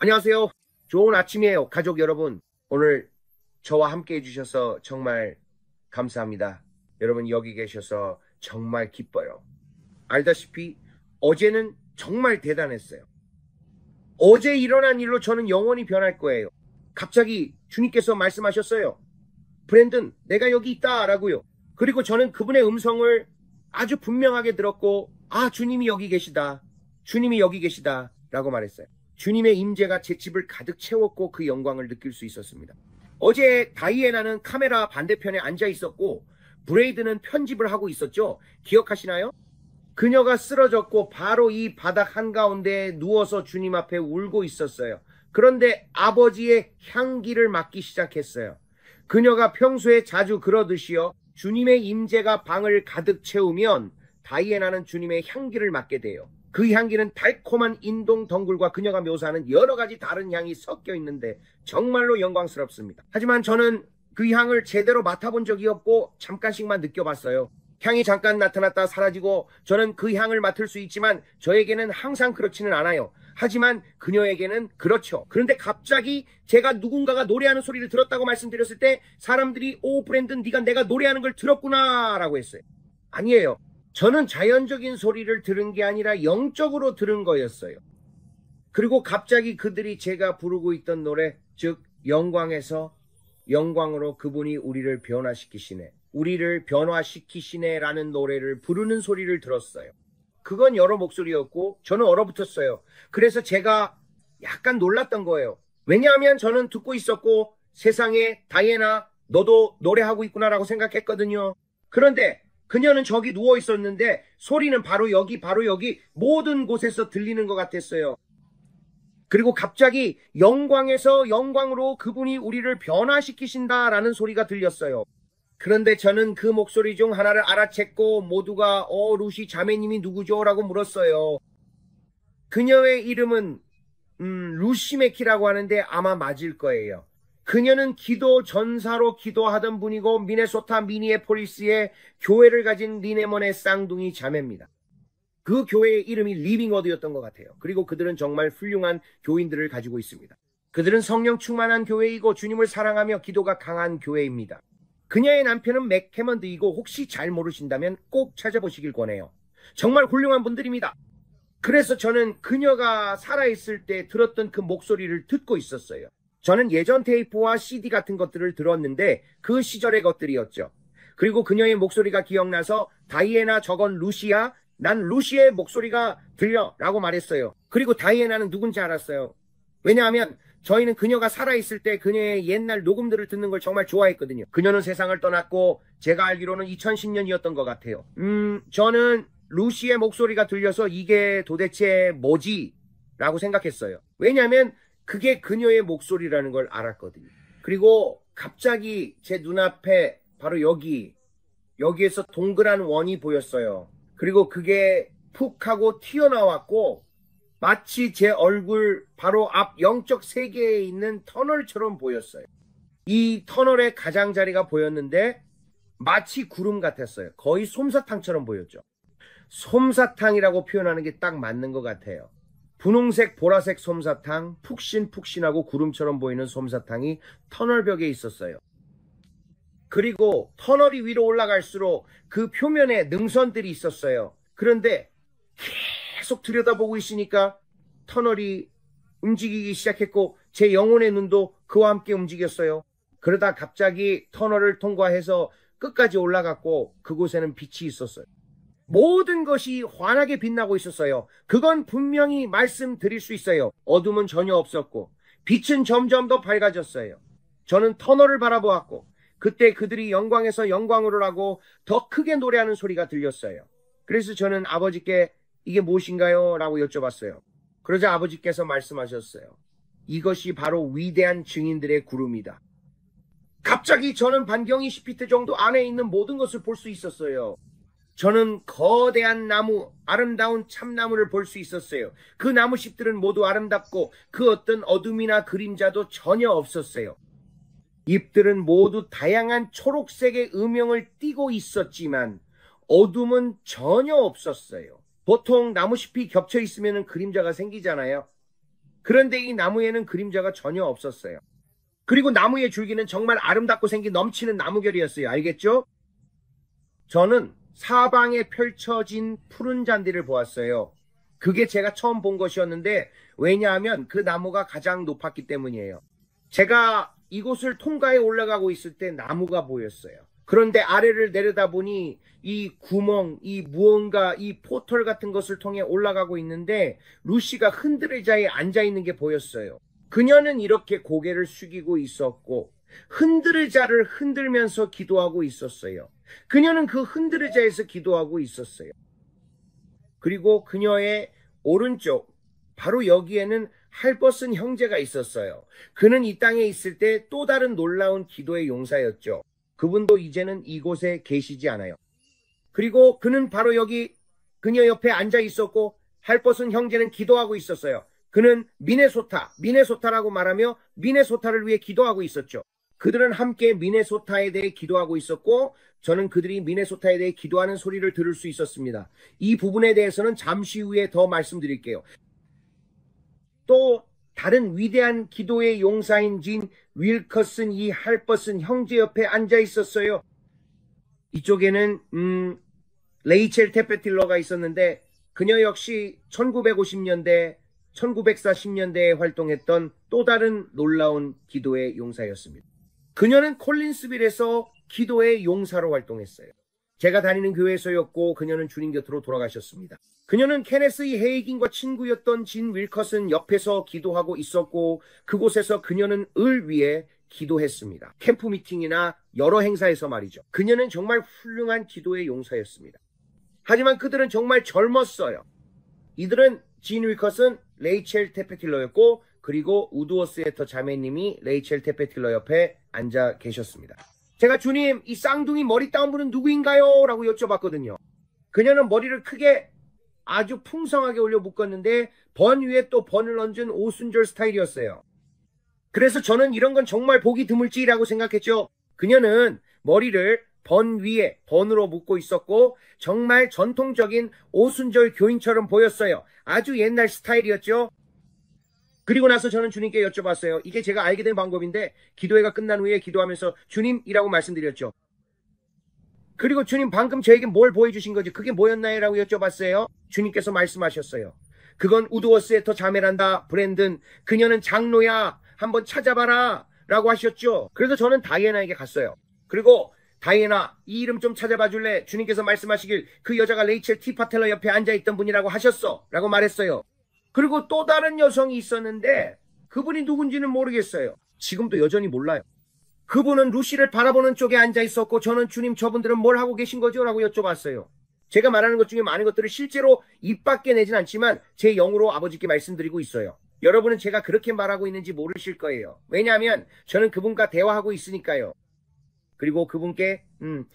안녕하세요. 좋은 아침이에요. 가족 여러분. 오늘 저와 함께 해주셔서 정말 감사합니다. 여러분 여기 계셔서 정말 기뻐요. 알다시피 어제는 정말 대단했어요. 어제 일어난 일로 저는 영원히 변할 거예요. 갑자기 주님께서 말씀하셨어요. 브랜든, 내가 여기 있다 라고요. 그리고 저는 그분의 음성을 아주 분명하게 들었고, 주님이 여기 계시다. 주님이 여기 계시다 라고 말했어요. 주님의 임재가 제 집을 가득 채웠고 그 영광을 느낄 수 있었습니다. 어제 다이애나는 카메라 반대편에 앉아 있었고 브레이드는 편집을 하고 있었죠. 기억하시나요? 그녀가 쓰러졌고 바로 이 바닥 한가운데 누워서 주님 앞에 울고 있었어요. 그런데 아버지의 향기를 맡기 시작했어요. 그녀가 평소에 자주 그러듯이요. 주님의 임재가 방을 가득 채우면 다이애나는 주님의 향기를 맡게 돼요. 그 향기는 달콤한 인동 덩굴과 그녀가 묘사하는 여러 가지 다른 향이 섞여 있는데 정말로 영광스럽습니다. 하지만 저는 그 향을 제대로 맡아본 적이 없고 잠깐씩만 느껴봤어요. 향이 잠깐 나타났다 사라지고 저는 그 향을 맡을 수 있지만 저에게는 항상 그렇지는 않아요. 하지만 그녀에게는 그렇죠. 그런데 갑자기 제가 누군가가 노래하는 소리를 들었다고 말씀드렸을 때 사람들이 오 브랜든 네가 내가 노래하는 걸 들었구나 라고 했어요. 아니에요. 저는 자연적인 소리를 들은 게 아니라 영적으로 들은 거였어요. 그리고 갑자기 그들이 제가 부르고 있던 노래, 즉 영광에서 영광으로 그분이 우리를 변화시키시네, 우리를 변화시키시네 라는 노래를 부르는 소리를 들었어요. 그건 여러 목소리였고 저는 얼어붙었어요. 그래서 제가 약간 놀랐던 거예요. 왜냐하면 저는 듣고 있었고 세상에 다이애나 너도 노래하고 있구나 라고 생각했거든요. 그런데 그녀는 저기 누워 있었는데 소리는 바로 여기 모든 곳에서 들리는 것 같았어요. 그리고 갑자기 영광에서 영광으로 그분이 우리를 변화시키신다라는 소리가 들렸어요. 그런데 저는 그 목소리 중 하나를 알아챘고 모두가 루시 자매님이 누구죠? 라고 물었어요. 그녀의 이름은 루시메키라고 하는데 아마 맞을 거예요. 그녀는 기도 전사로 기도하던 분이고 미네소타 미니애폴리스에 교회를 가진 리네먼의 쌍둥이 자매입니다. 그 교회의 이름이 리빙워드였던 것 같아요. 그리고 그들은 정말 훌륭한 교인들을 가지고 있습니다. 그들은 성령 충만한 교회이고 주님을 사랑하며 기도가 강한 교회입니다. 그녀의 남편은 맥캐먼드이고 혹시 잘 모르신다면 꼭 찾아보시길 권해요. 정말 훌륭한 분들입니다. 그래서 저는 그녀가 살아있을 때 들었던 그 목소리를 듣고 있었어요. 저는 예전 테이프와 CD 같은 것들을 들었는데 그 시절의 것들이었죠. 그리고 그녀의 목소리가 기억나서 다이애나 저건 루시야? 난 루시의 목소리가 들려 라고 말했어요. 그리고 다이애나는 누군지 알았어요. 왜냐하면 저희는 그녀가 살아있을 때 그녀의 옛날 녹음들을 듣는 걸 정말 좋아했거든요. 그녀는 세상을 떠났고 제가 알기로는 2010년이었던 것 같아요. 저는 루시의 목소리가 들려서 이게 도대체 뭐지? 라고 생각했어요. 왜냐하면 그게 그녀의 목소리라는 걸 알았거든요. 그리고 갑자기 제 눈앞에 바로 여기에서 동그란 원이 보였어요. 그리고 그게 푹 하고 튀어나왔고 마치 제 얼굴 바로 앞 영적 세계에 있는 터널처럼 보였어요. 이 터널의 가장자리가 보였는데 마치 구름 같았어요. 거의 솜사탕처럼 보였죠. 솜사탕이라고 표현하는 게 딱 맞는 것 같아요. 분홍색, 보라색 솜사탕, 푹신푹신하고 구름처럼 보이는 솜사탕이 터널벽에 있었어요. 그리고 터널이 위로 올라갈수록 그 표면에 능선들이 있었어요. 그런데 계속 들여다보고 있으니까 터널이 움직이기 시작했고 제 영혼의 눈도 그와 함께 움직였어요. 그러다 갑자기 터널을 통과해서 끝까지 올라갔고 그곳에는 빛이 있었어요. 모든 것이 환하게 빛나고 있었어요. 그건 분명히 말씀드릴 수 있어요. 어둠은 전혀 없었고 빛은 점점 더 밝아졌어요. 저는 터널을 바라보았고 그때 그들이 영광에서 영광으로라고 더 크게 노래하는 소리가 들렸어요. 그래서 저는 아버지께 이게 무엇인가요? 라고 여쭤봤어요. 그러자 아버지께서 말씀하셨어요. 이것이 바로 위대한 증인들의 구름이다. 갑자기 저는 반경 20피트 정도 안에 있는 모든 것을 볼 수 있었어요. 저는 거대한 나무, 아름다운 참나무를 볼 수 있었어요. 그 나무잎들은 모두 아름답고 그 어떤 어둠이나 그림자도 전혀 없었어요. 잎들은 모두 다양한 초록색의 음영을 띠고 있었지만 어둠은 전혀 없었어요. 보통 나무잎이 겹쳐 있으면 그림자가 생기잖아요. 그런데 이 나무에는 그림자가 전혀 없었어요. 그리고 나무의 줄기는 정말 아름답고 생기 넘치는 나무결이었어요. 알겠죠? 저는 사방에 펼쳐진 푸른 잔디를 보았어요. 그게 제가 처음 본 것이었는데 왜냐하면 그 나무가 가장 높았기 때문이에요. 제가 이곳을 통과해 올라가고 있을 때 나무가 보였어요. 그런데 아래를 내려다보니 이 구멍, 이 무언가, 이 포털 같은 것을 통해 올라가고 있는데 루시가 흔들의자에 앉아있는 게 보였어요. 그녀는 이렇게 고개를 숙이고 있었고 흔들의자를 흔들면서 기도하고 있었어요. 그녀는 그 흔들의자에서 기도하고 있었어요. 그리고 그녀의 오른쪽 바로 여기에는 할벗은 형제가 있었어요. 그는 이 땅에 있을 때 또 다른 놀라운 기도의 용사였죠. 그분도 이제는 이곳에 계시지 않아요. 그리고 그는 바로 여기 그녀 옆에 앉아 있었고 할벗은 형제는 기도하고 있었어요. 그는 미네소타라고 말하며 미네소타를 위해 기도하고 있었죠. 그들은 함께 미네소타에 대해 기도하고 있었고 저는 그들이 미네소타에 대해 기도하는 소리를 들을 수 있었습니다. 이 부분에 대해서는 잠시 후에 더 말씀드릴게요. 또 다른 위대한 기도의 용사인 진 윌커슨 이 할벗은 형제 옆에 앉아 있었어요. 이쪽에는 레이첼 테페틸러가 있었는데 그녀 역시 1950년대, 1940년대에 활동했던 또 다른 놀라운 기도의 용사였습니다. 그녀는 콜린스빌에서 기도의 용사로 활동했어요. 제가 다니는 교회에서였고 그녀는 주님 곁으로 돌아가셨습니다. 그녀는 케네스 헤이긴과 친구였던 진 윌커슨 옆에서 기도하고 있었고 그곳에서 그녀는 을 위해 기도했습니다. 캠프 미팅이나 여러 행사에서 말이죠. 그녀는 정말 훌륭한 기도의 용사였습니다. 하지만 그들은 정말 젊었어요. 이들은 진 윌커슨, 레이첼 테페틸러였고 그리고 우드워스 에터 자매님이 레이첼 테페틸러 옆에 앉아 계셨습니다. 제가 주님 이 쌍둥이 머리 따은 분은 누구인가요? 라고 여쭤봤거든요. 그녀는 머리를 크게 아주 풍성하게 올려 묶었는데 번 위에 또 번을 얹은 오순절 스타일이었어요. 그래서 저는 이런 건 정말 보기 드물지라고 생각했죠. 그녀는 머리를 번 위에 번으로 묶고 있었고 정말 전통적인 오순절 교인처럼 보였어요. 아주 옛날 스타일이었죠. 그리고 나서 저는 주님께 여쭤봤어요. 이게 제가 알게 된 방법인데 기도회가 끝난 후에 기도하면서 주님이라고 말씀드렸죠. 그리고 주님 방금 저에게 뭘 보여주신 거지? 그게 뭐였나요? 라고 여쭤봤어요. 주님께서 말씀하셨어요. 그건 우드워스의 더 자매란다. 브랜든. 그녀는 장로야. 한번 찾아봐라. 라고 하셨죠. 그래서 저는 다이애나에게 갔어요. 그리고 다이애나 이 이름 좀 찾아봐 줄래? 주님께서 말씀하시길 그 여자가 레이첼 티 파텔러 옆에 앉아있던 분이라고 하셨어. 라고 말했어요. 그리고 또 다른 여성이 있었는데 그분이 누군지는 모르겠어요. 지금도 여전히 몰라요. 그분은 루시를 바라보는 쪽에 앉아 있었고 저는 주님 저분들은 뭘 하고 계신 거죠? 라고 여쭤봤어요. 제가 말하는 것 중에 많은 것들을 실제로 입 밖에 내진 않지만 제 영으로 아버지께 말씀드리고 있어요. 여러분은 제가 그렇게 말하고 있는지 모르실 거예요. 왜냐하면 저는 그분과 대화하고 있으니까요. 그리고 그분께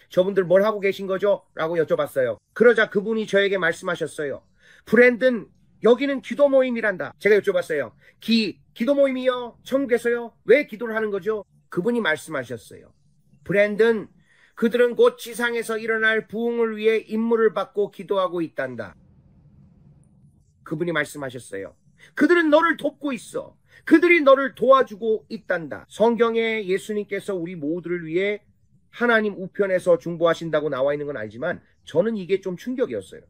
저분들 뭘 하고 계신 거죠? 라고 여쭤봤어요. 그러자 그분이 저에게 말씀하셨어요. 브랜든 여기는 기도 모임이란다. 제가 여쭤봤어요. 기도 모임이요? 천국에서요? 왜 기도를 하는 거죠? 그분이 말씀하셨어요. 브랜든 그들은 곧 지상에서 일어날 부흥을 위해 임무를 받고 기도하고 있단다. 그분이 말씀하셨어요. 그들은 너를 돕고 있어. 그들이 너를 도와주고 있단다. 성경에 예수님께서 우리 모두를 위해 하나님 우편에서 중보하신다고 나와 있는 건 알지만 저는 이게 좀 충격이었어요.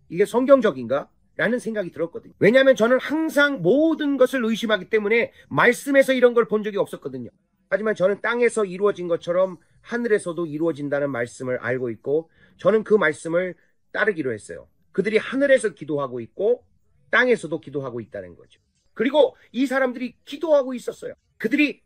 이게 성경적인가? 라는 생각이 들었거든요. 왜냐하면 저는 항상 모든 것을 의심하기 때문에 말씀에서 이런 걸 본 적이 없었거든요. 하지만 저는 땅에서 이루어진 것처럼 하늘에서도 이루어진다는 말씀을 알고 있고 저는 그 말씀을 따르기로 했어요. 그들이 하늘에서 기도하고 있고 땅에서도 기도하고 있다는 거죠. 그리고 이 사람들이 기도하고 있었어요. 그들이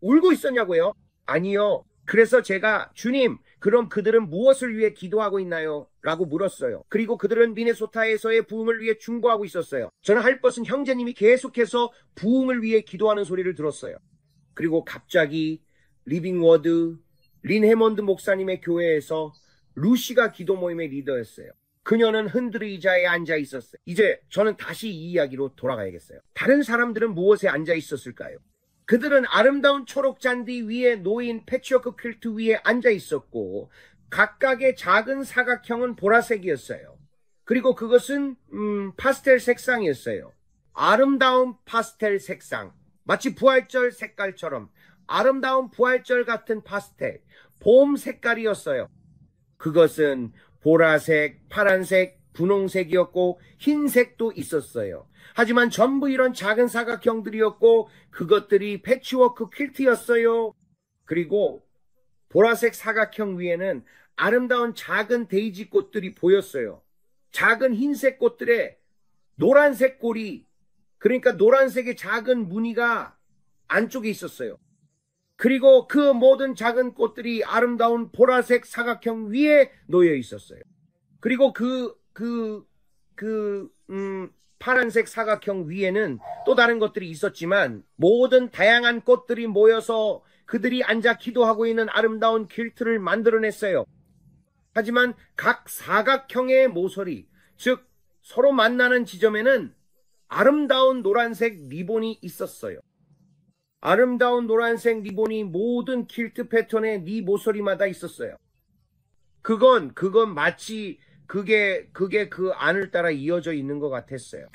울고 있었냐고요? 아니요. 그래서 제가 주님 그럼 그들은 무엇을 위해 기도하고 있나요? 라고 물었어요. 그리고 그들은 미네소타에서의 부흥을 위해 중보하고 있었어요. 저는 할벗은 형제님이 계속해서 부흥을 위해 기도하는 소리를 들었어요. 그리고 갑자기 리빙워드 린 해먼드 목사님의 교회에서 루시가 기도 모임의 리더였어요. 그녀는 흔들의자에 앉아 있었어요. 이제 저는 다시 이 이야기로 돌아가야겠어요. 다른 사람들은 무엇에 앉아 있었을까요? 그들은 아름다운 초록 잔디 위에 놓인 패치워크 퀼트 위에 앉아 있었고 각각의 작은 사각형은 보라색이었어요. 그리고 그것은 파스텔 색상이었어요. 아름다운 파스텔 색상, 마치 부활절 색깔처럼 아름다운 부활절 같은 파스텔, 봄 색깔이었어요. 그것은 보라색, 파란색, 분홍색이었고 흰색도 있었어요. 하지만 전부 이런 작은 사각형들이었고 그것들이 패치워크 퀼트였어요. 그리고 보라색 사각형 위에는 아름다운 작은 데이지 꽃들이 보였어요. 작은 흰색 꽃들에 노란색 꼬리, 그러니까 노란색의 작은 무늬가 안쪽에 있었어요. 그리고 그 모든 작은 꽃들이 아름다운 보라색 사각형 위에 놓여 있었어요. 그리고 파란색 사각형 위에는 또 다른 것들이 있었지만 모든 다양한 꽃들이 모여서 그들이 앉아 기도하고 있는 아름다운 퀼트를 만들어냈어요. 하지만 각 사각형의 모서리, 즉 서로 만나는 지점에는 아름다운 노란색 리본이 있었어요. 아름다운 노란색 리본이 모든 퀼트 패턴의 네 모서리마다 있었어요. 그건 마치 그게 그 안을 따라 이어져 있는 것 같았어요.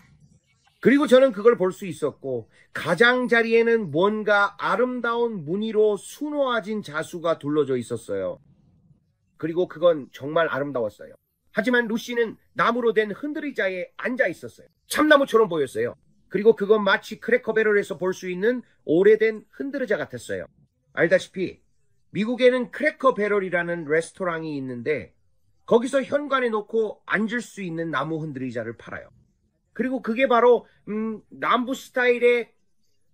그리고 저는 그걸 볼 수 있었고 가장자리에는 뭔가 아름다운 무늬로 수놓아진 자수가 둘러져 있었어요. 그리고 그건 정말 아름다웠어요. 하지만 루시는 나무로 된 흔들의자에 앉아 있었어요. 참나무처럼 보였어요. 그리고 그건 마치 크래커배럴에서 볼 수 있는 오래된 흔들의자 같았어요. 알다시피 미국에는 크래커배럴이라는 레스토랑이 있는데 거기서 현관에 놓고 앉을 수 있는 나무 흔들의자를 팔아요. 그리고 그게 바로 남부 스타일의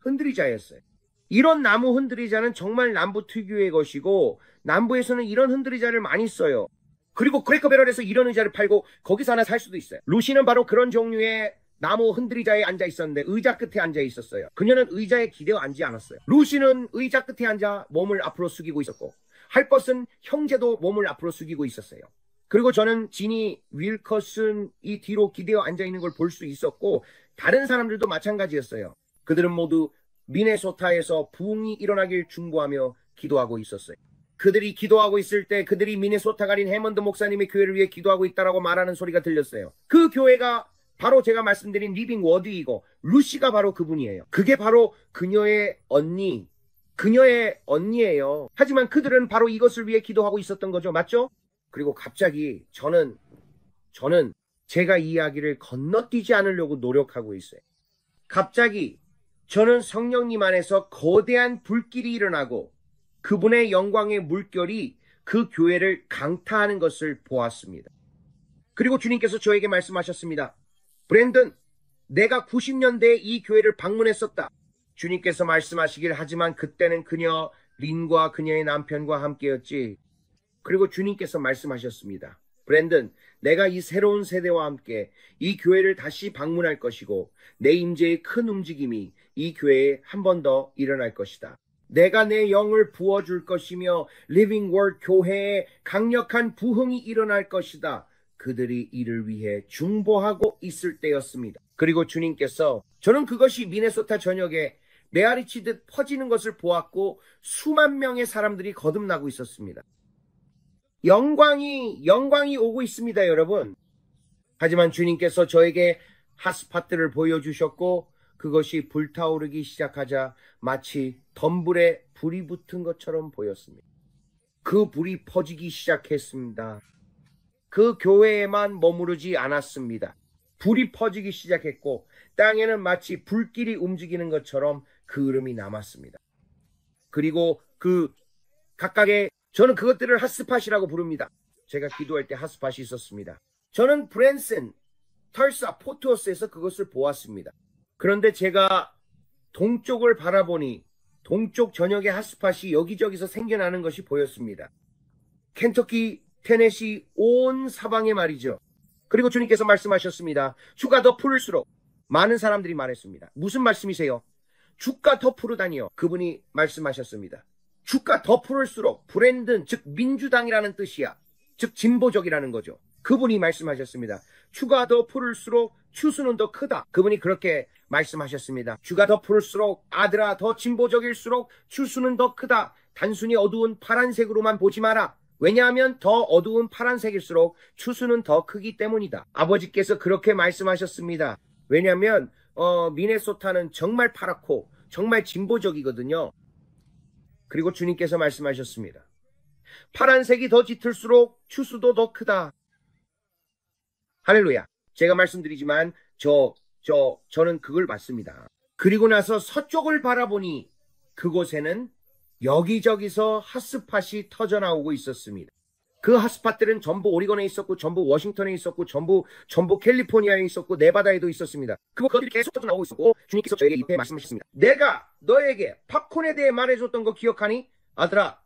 흔들의자였어요. 이런 나무 흔들의자는 정말 남부 특유의 것이고 남부에서는 이런 흔들의자를 많이 써요. 그리고 크래커배럴에서 이런 의자를 팔고 거기서 하나 살 수도 있어요. 루시는 바로 그런 종류의 나무 흔들의자에 앉아 있었는데 의자 끝에 앉아 있었어요. 그녀는 의자에 기대어 앉지 않았어요. 루시는 의자 끝에 앉아 몸을 앞으로 숙이고 있었고 할벗은 형제도 몸을 앞으로 숙이고 있었어요. 그리고 저는 지니 윌커슨이 뒤로 기대어 앉아 있는 걸 볼 수 있었고 다른 사람들도 마찬가지였어요. 그들은 모두 미네소타에서 부흥이 일어나길 중보하며 기도하고 있었어요. 그들이 기도하고 있을 때 그들이 미네소타 가린 해먼드 목사님의 교회를 위해 기도하고 있다라고 말하는 소리가 들렸어요. 그 교회가 바로 제가 말씀드린 리빙 워드이고 루시가 바로 그분이에요. 그게 바로 그녀의 언니예요. 하지만 그들은 바로 이것을 위해 기도하고 있었던 거죠. 맞죠? 그리고 갑자기 저는 제가 이 이야기를 건너뛰지 않으려고 노력하고 있어요. 갑자기 저는 성령님 안에서 거대한 불길이 일어나고 그분의 영광의 물결이 그 교회를 강타하는 것을 보았습니다. 그리고 주님께서 저에게 말씀하셨습니다. 브랜든, 내가 90년대에 이 교회를 방문했었다. 주님께서 말씀하시길 하지만 그때는 그녀 린과 그녀의 남편과 함께였지. 그리고 주님께서 말씀하셨습니다. 브랜든, 내가 이 새로운 세대와 함께 이 교회를 다시 방문할 것이고 내 임재의 큰 움직임이 이 교회에 한 번 더 일어날 것이다. 내가 내 영을 부어줄 것이며 리빙 워드 교회에 강력한 부흥이 일어날 것이다. 그들이 이를 위해 중보하고 있을 때였습니다. 그리고 주님께서 저는 그것이 미네소타 전역에 메아리 치듯 퍼지는 것을 보았고 수만 명의 사람들이 거듭나고 있었습니다. 영광이 오고 있습니다, 여러분. 하지만 주님께서 저에게 핫스팟들을 보여주셨고 그것이 불타오르기 시작하자 마치 덤불에 불이 붙은 것처럼 보였습니다. 그 불이 퍼지기 시작했습니다. 그 교회에만 머무르지 않았습니다. 불이 퍼지기 시작했고 땅에는 마치 불길이 움직이는 것처럼 그을음이 남았습니다. 그리고 그 각각의 저는 그것들을 핫스팟이라고 부릅니다. 제가 기도할 때 핫스팟이 있었습니다. 저는 브랜슨, 털사, 포트워스에서 그것을 보았습니다. 그런데 제가 동쪽을 바라보니 동쪽 전역의 핫스팟이 여기저기서 생겨나는 것이 보였습니다. 켄터키, 테네시 온 사방에 말이죠. 그리고 주님께서 말씀하셨습니다. 주가 더 푸를수록 많은 사람들이 말했습니다. 무슨 말씀이세요? 주가 더 푸르다니요. 그분이 말씀하셨습니다. 주가 더 푸를수록 브랜든 즉 민주당이라는 뜻이야. 즉 진보적이라는 거죠. 그분이 말씀하셨습니다. 주가 더 푸를수록 추수는 더 크다. 그분이 그렇게 말씀하셨습니다. 주가 더 푸를수록 아들아 더 진보적일수록 추수는 더 크다. 단순히 어두운 파란색으로만 보지 마라. 왜냐하면 더 어두운 파란색일수록 추수는 더 크기 때문이다. 아버지께서 그렇게 말씀하셨습니다. 왜냐하면 미네소타는 정말 파랗고 정말 진보적이거든요. 그리고 주님께서 말씀하셨습니다. 파란색이 더 짙을수록 추수도 더 크다. 할렐루야. 제가 말씀드리지만 저는 그걸 봤습니다. 그리고 나서 서쪽을 바라보니 그곳에는 여기저기서 핫스팟이 터져나오고 있었습니다. 그 핫스팟들은 전부 오리건에 있었고, 전부 워싱턴에 있었고, 전부 캘리포니아에 있었고, 네바다에도 있었습니다. 그것들이 계속 터져나오고 있었고, 주님께서 저에게 이때 말씀하셨습니다. 내가 너에게 팝콘에 대해 말해줬던 거 기억하니? 아들아,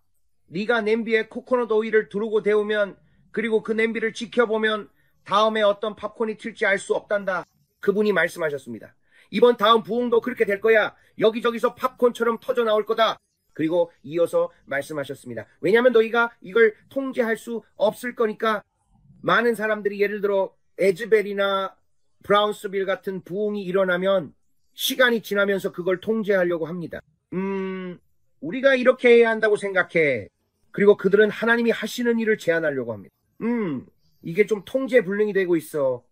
네가 냄비에 코코넛 오일을 두르고 데우면, 그리고 그 냄비를 지켜보면 다음에 어떤 팝콘이 튈지 알 수 없단다. 그분이 말씀하셨습니다. 이번 다음 부흥도 그렇게 될 거야. 여기저기서 팝콘처럼 터져 나올 거다. 그리고 이어서 말씀하셨습니다. 왜냐하면 너희가 이걸 통제할 수 없을 거니까. 많은 사람들이 예를 들어 에즈벨이나 브라운스빌 같은 부흥이 일어나면 시간이 지나면서 그걸 통제하려고 합니다. 우리가 이렇게 해야 한다고 생각해. 그리고 그들은 하나님이 하시는 일을 제한하려고 합니다. 이게 좀 통제불능이 되고 있어.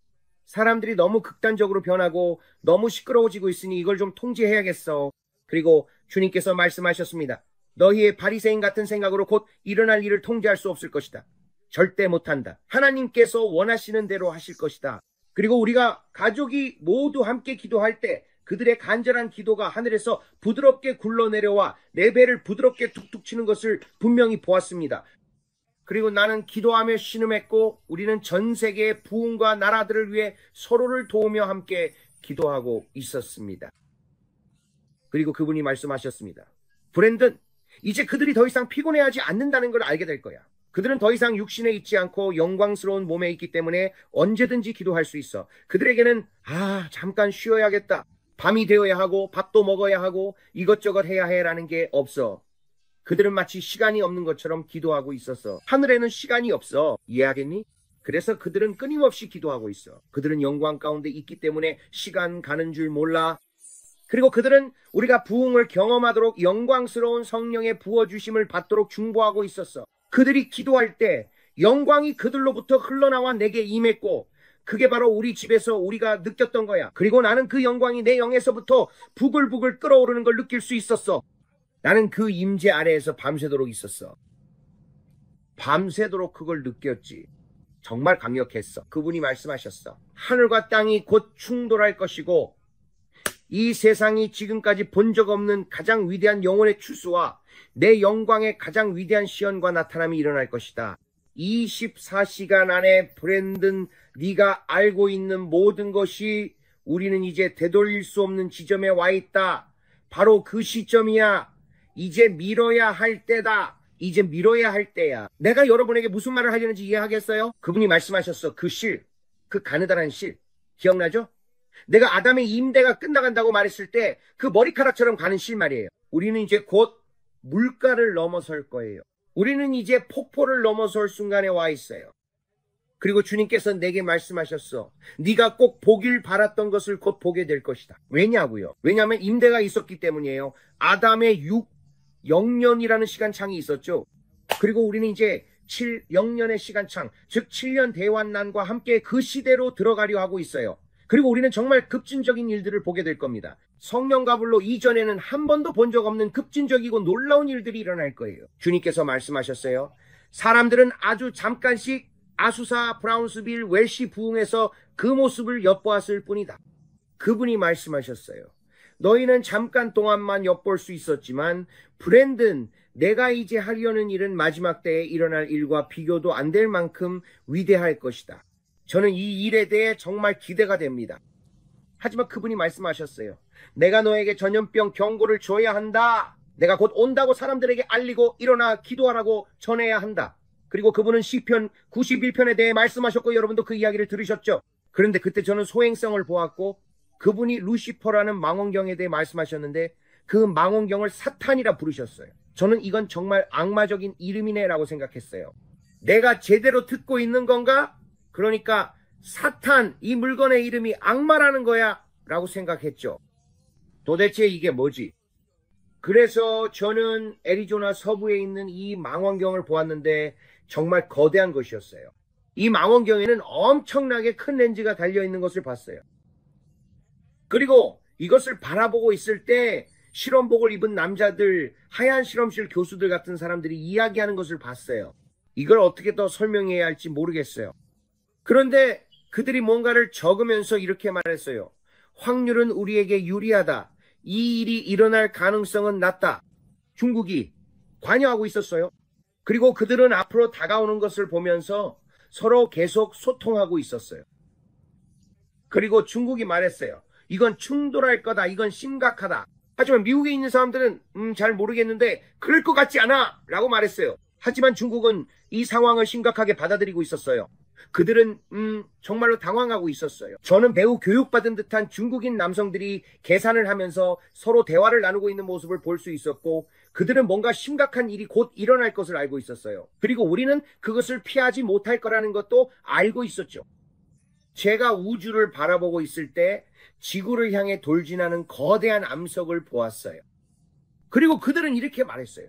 사람들이 너무 극단적으로 변하고 너무 시끄러워지고 있으니 이걸 좀 통제해야겠어. 그리고 주님께서 말씀하셨습니다. 너희의 바리새인 같은 생각으로 곧 일어날 일을 통제할 수 없을 것이다. 절대 못한다. 하나님께서 원하시는 대로 하실 것이다. 그리고 우리가 가족이 모두 함께 기도할 때 그들의 간절한 기도가 하늘에서 부드럽게 굴러내려와 내 배를 부드럽게 툭툭 치는 것을 분명히 보았습니다. 그리고 나는 기도하며 신음했고 우리는 전 세계의 부흥과 나라들을 위해 서로를 도우며 함께 기도하고 있었습니다. 그리고 그분이 말씀하셨습니다. 브랜든, 이제 그들이 더 이상 피곤해하지 않는다는 걸 알게 될 거야. 그들은 더 이상 육신에 있지 않고 영광스러운 몸에 있기 때문에 언제든지 기도할 수 있어. 그들에게는 잠깐 쉬어야겠다. 밤이 되어야 하고 밥도 먹어야 하고 이것저것 해야 해라는 게 없어. 그들은 마치 시간이 없는 것처럼 기도하고 있었어. 하늘에는 시간이 없어. 이해하겠니? 그래서 그들은 끊임없이 기도하고 있어. 그들은 영광 가운데 있기 때문에 시간 가는 줄 몰라. 그리고 그들은 우리가 부흥을 경험하도록 영광스러운 성령의 부어주심을 받도록 중보하고 있었어. 그들이 기도할 때 영광이 그들로부터 흘러나와 내게 임했고 그게 바로 우리 집에서 우리가 느꼈던 거야. 그리고 나는 그 영광이 내 영에서부터 부글부글 끓어오르는 걸 느낄 수 있었어. 나는 그 임재 아래에서 밤새도록 있었어. 밤새도록 그걸 느꼈지. 정말 강력했어. 그분이 말씀하셨어. 하늘과 땅이 곧 충돌할 것이고 이 세상이 지금까지 본 적 없는 가장 위대한 영혼의 추수와 내 영광의 가장 위대한 시연과 나타남이 일어날 것이다. 24시간 안에 브랜든, 네가 알고 있는 모든 것이 우리는 이제 되돌릴 수 없는 지점에 와 있다. 바로 그 시점이야. 이제 밀어야 할 때다. 이제 밀어야 할 때야. 내가 여러분에게 무슨 말을 하려는지 이해하겠어요? 그분이 말씀하셨어. 그 실, 그 가느다란 실. 기억나죠? 내가 아담의 임대가 끝나간다고 말했을 때 그 머리카락처럼 가는 실 말이에요. 우리는 이제 곧 물가를 넘어설 거예요. 우리는 이제 폭포를 넘어설 순간에 와 있어요. 그리고 주님께서 내게 말씀하셨어. 네가 꼭 보길 바랐던 것을 곧 보게 될 것이다. 왜냐고요? 왜냐하면 임대가 있었기 때문이에요. 아담의 6영년이라는 시간창이 있었죠. 그리고 우리는 이제 7영년의 시간창, 즉 7년 대환난과 함께 그 시대로 들어가려 하고 있어요. 그리고 우리는 정말 급진적인 일들을 보게 될 겁니다. 성령 가불로 이전에는 한 번도 본 적 없는 급진적이고 놀라운 일들이 일어날 거예요. 주님께서 말씀하셨어요. 사람들은 아주 잠깐씩 아수사, 브라운스빌, 웰시 부흥에서 그 모습을 엿보았을 뿐이다. 그분이 말씀하셨어요. 너희는 잠깐 동안만 엿볼 수 있었지만 브랜든, 내가 이제 하려는 일은 마지막 때에 일어날 일과 비교도 안 될 만큼 위대할 것이다. 저는 이 일에 대해 정말 기대가 됩니다. 하지만 그분이 말씀하셨어요. 내가 너에게 전염병 경고를 줘야 한다. 내가 곧 온다고 사람들에게 알리고 일어나 기도하라고 전해야 한다. 그리고 그분은 시편 91편에 대해 말씀하셨고 여러분도 그 이야기를 들으셨죠. 그런데 그때 저는 소행성을 보았고 그분이 루시퍼라는 망원경에 대해 말씀하셨는데 그 망원경을 사탄이라 부르셨어요. 저는 이건 정말 악마적인 이름이네 라고 생각했어요. 내가 제대로 듣고 있는 건가? 그러니까 사탄, 이 물건의 이름이 악마라는 거야 라고 생각했죠. 도대체 이게 뭐지? 그래서 저는 애리조나 서부에 있는 이 망원경을 보았는데 정말 거대한 것이었어요. 이 망원경에는 엄청나게 큰 렌즈가 달려있는 것을 봤어요. 그리고 이것을 바라보고 있을 때 실험복을 입은 남자들, 하얀 실험실 교수들 같은 사람들이 이야기하는 것을 봤어요. 이걸 어떻게 더 설명해야 할지 모르겠어요. 그런데 그들이 뭔가를 적으면서 이렇게 말했어요. 확률은 우리에게 유리하다. 이 일이 일어날 가능성은 낮다. 중국이 관여하고 있었어요. 그리고 그들은 앞으로 다가오는 것을 보면서 서로 계속 소통하고 있었어요. 그리고 중국이 말했어요. 이건 충돌할 거다. 이건 심각하다. 하지만 미국에 있는 사람들은 잘 모르겠는데 그럴 것 같지 않아 라고 말했어요. 하지만 중국은 이 상황을 심각하게 받아들이고 있었어요. 그들은 정말로 당황하고 있었어요. 저는 매우 교육받은 듯한 중국인 남성들이 계산을 하면서 서로 대화를 나누고 있는 모습을 볼 수 있었고, 그들은 뭔가 심각한 일이 곧 일어날 것을 알고 있었어요. 그리고 우리는 그것을 피하지 못할 거라는 것도 알고 있었죠. 제가 우주를 바라보고 있을 때 지구를 향해 돌진하는 거대한 암석을 보았어요. 그리고 그들은 이렇게 말했어요.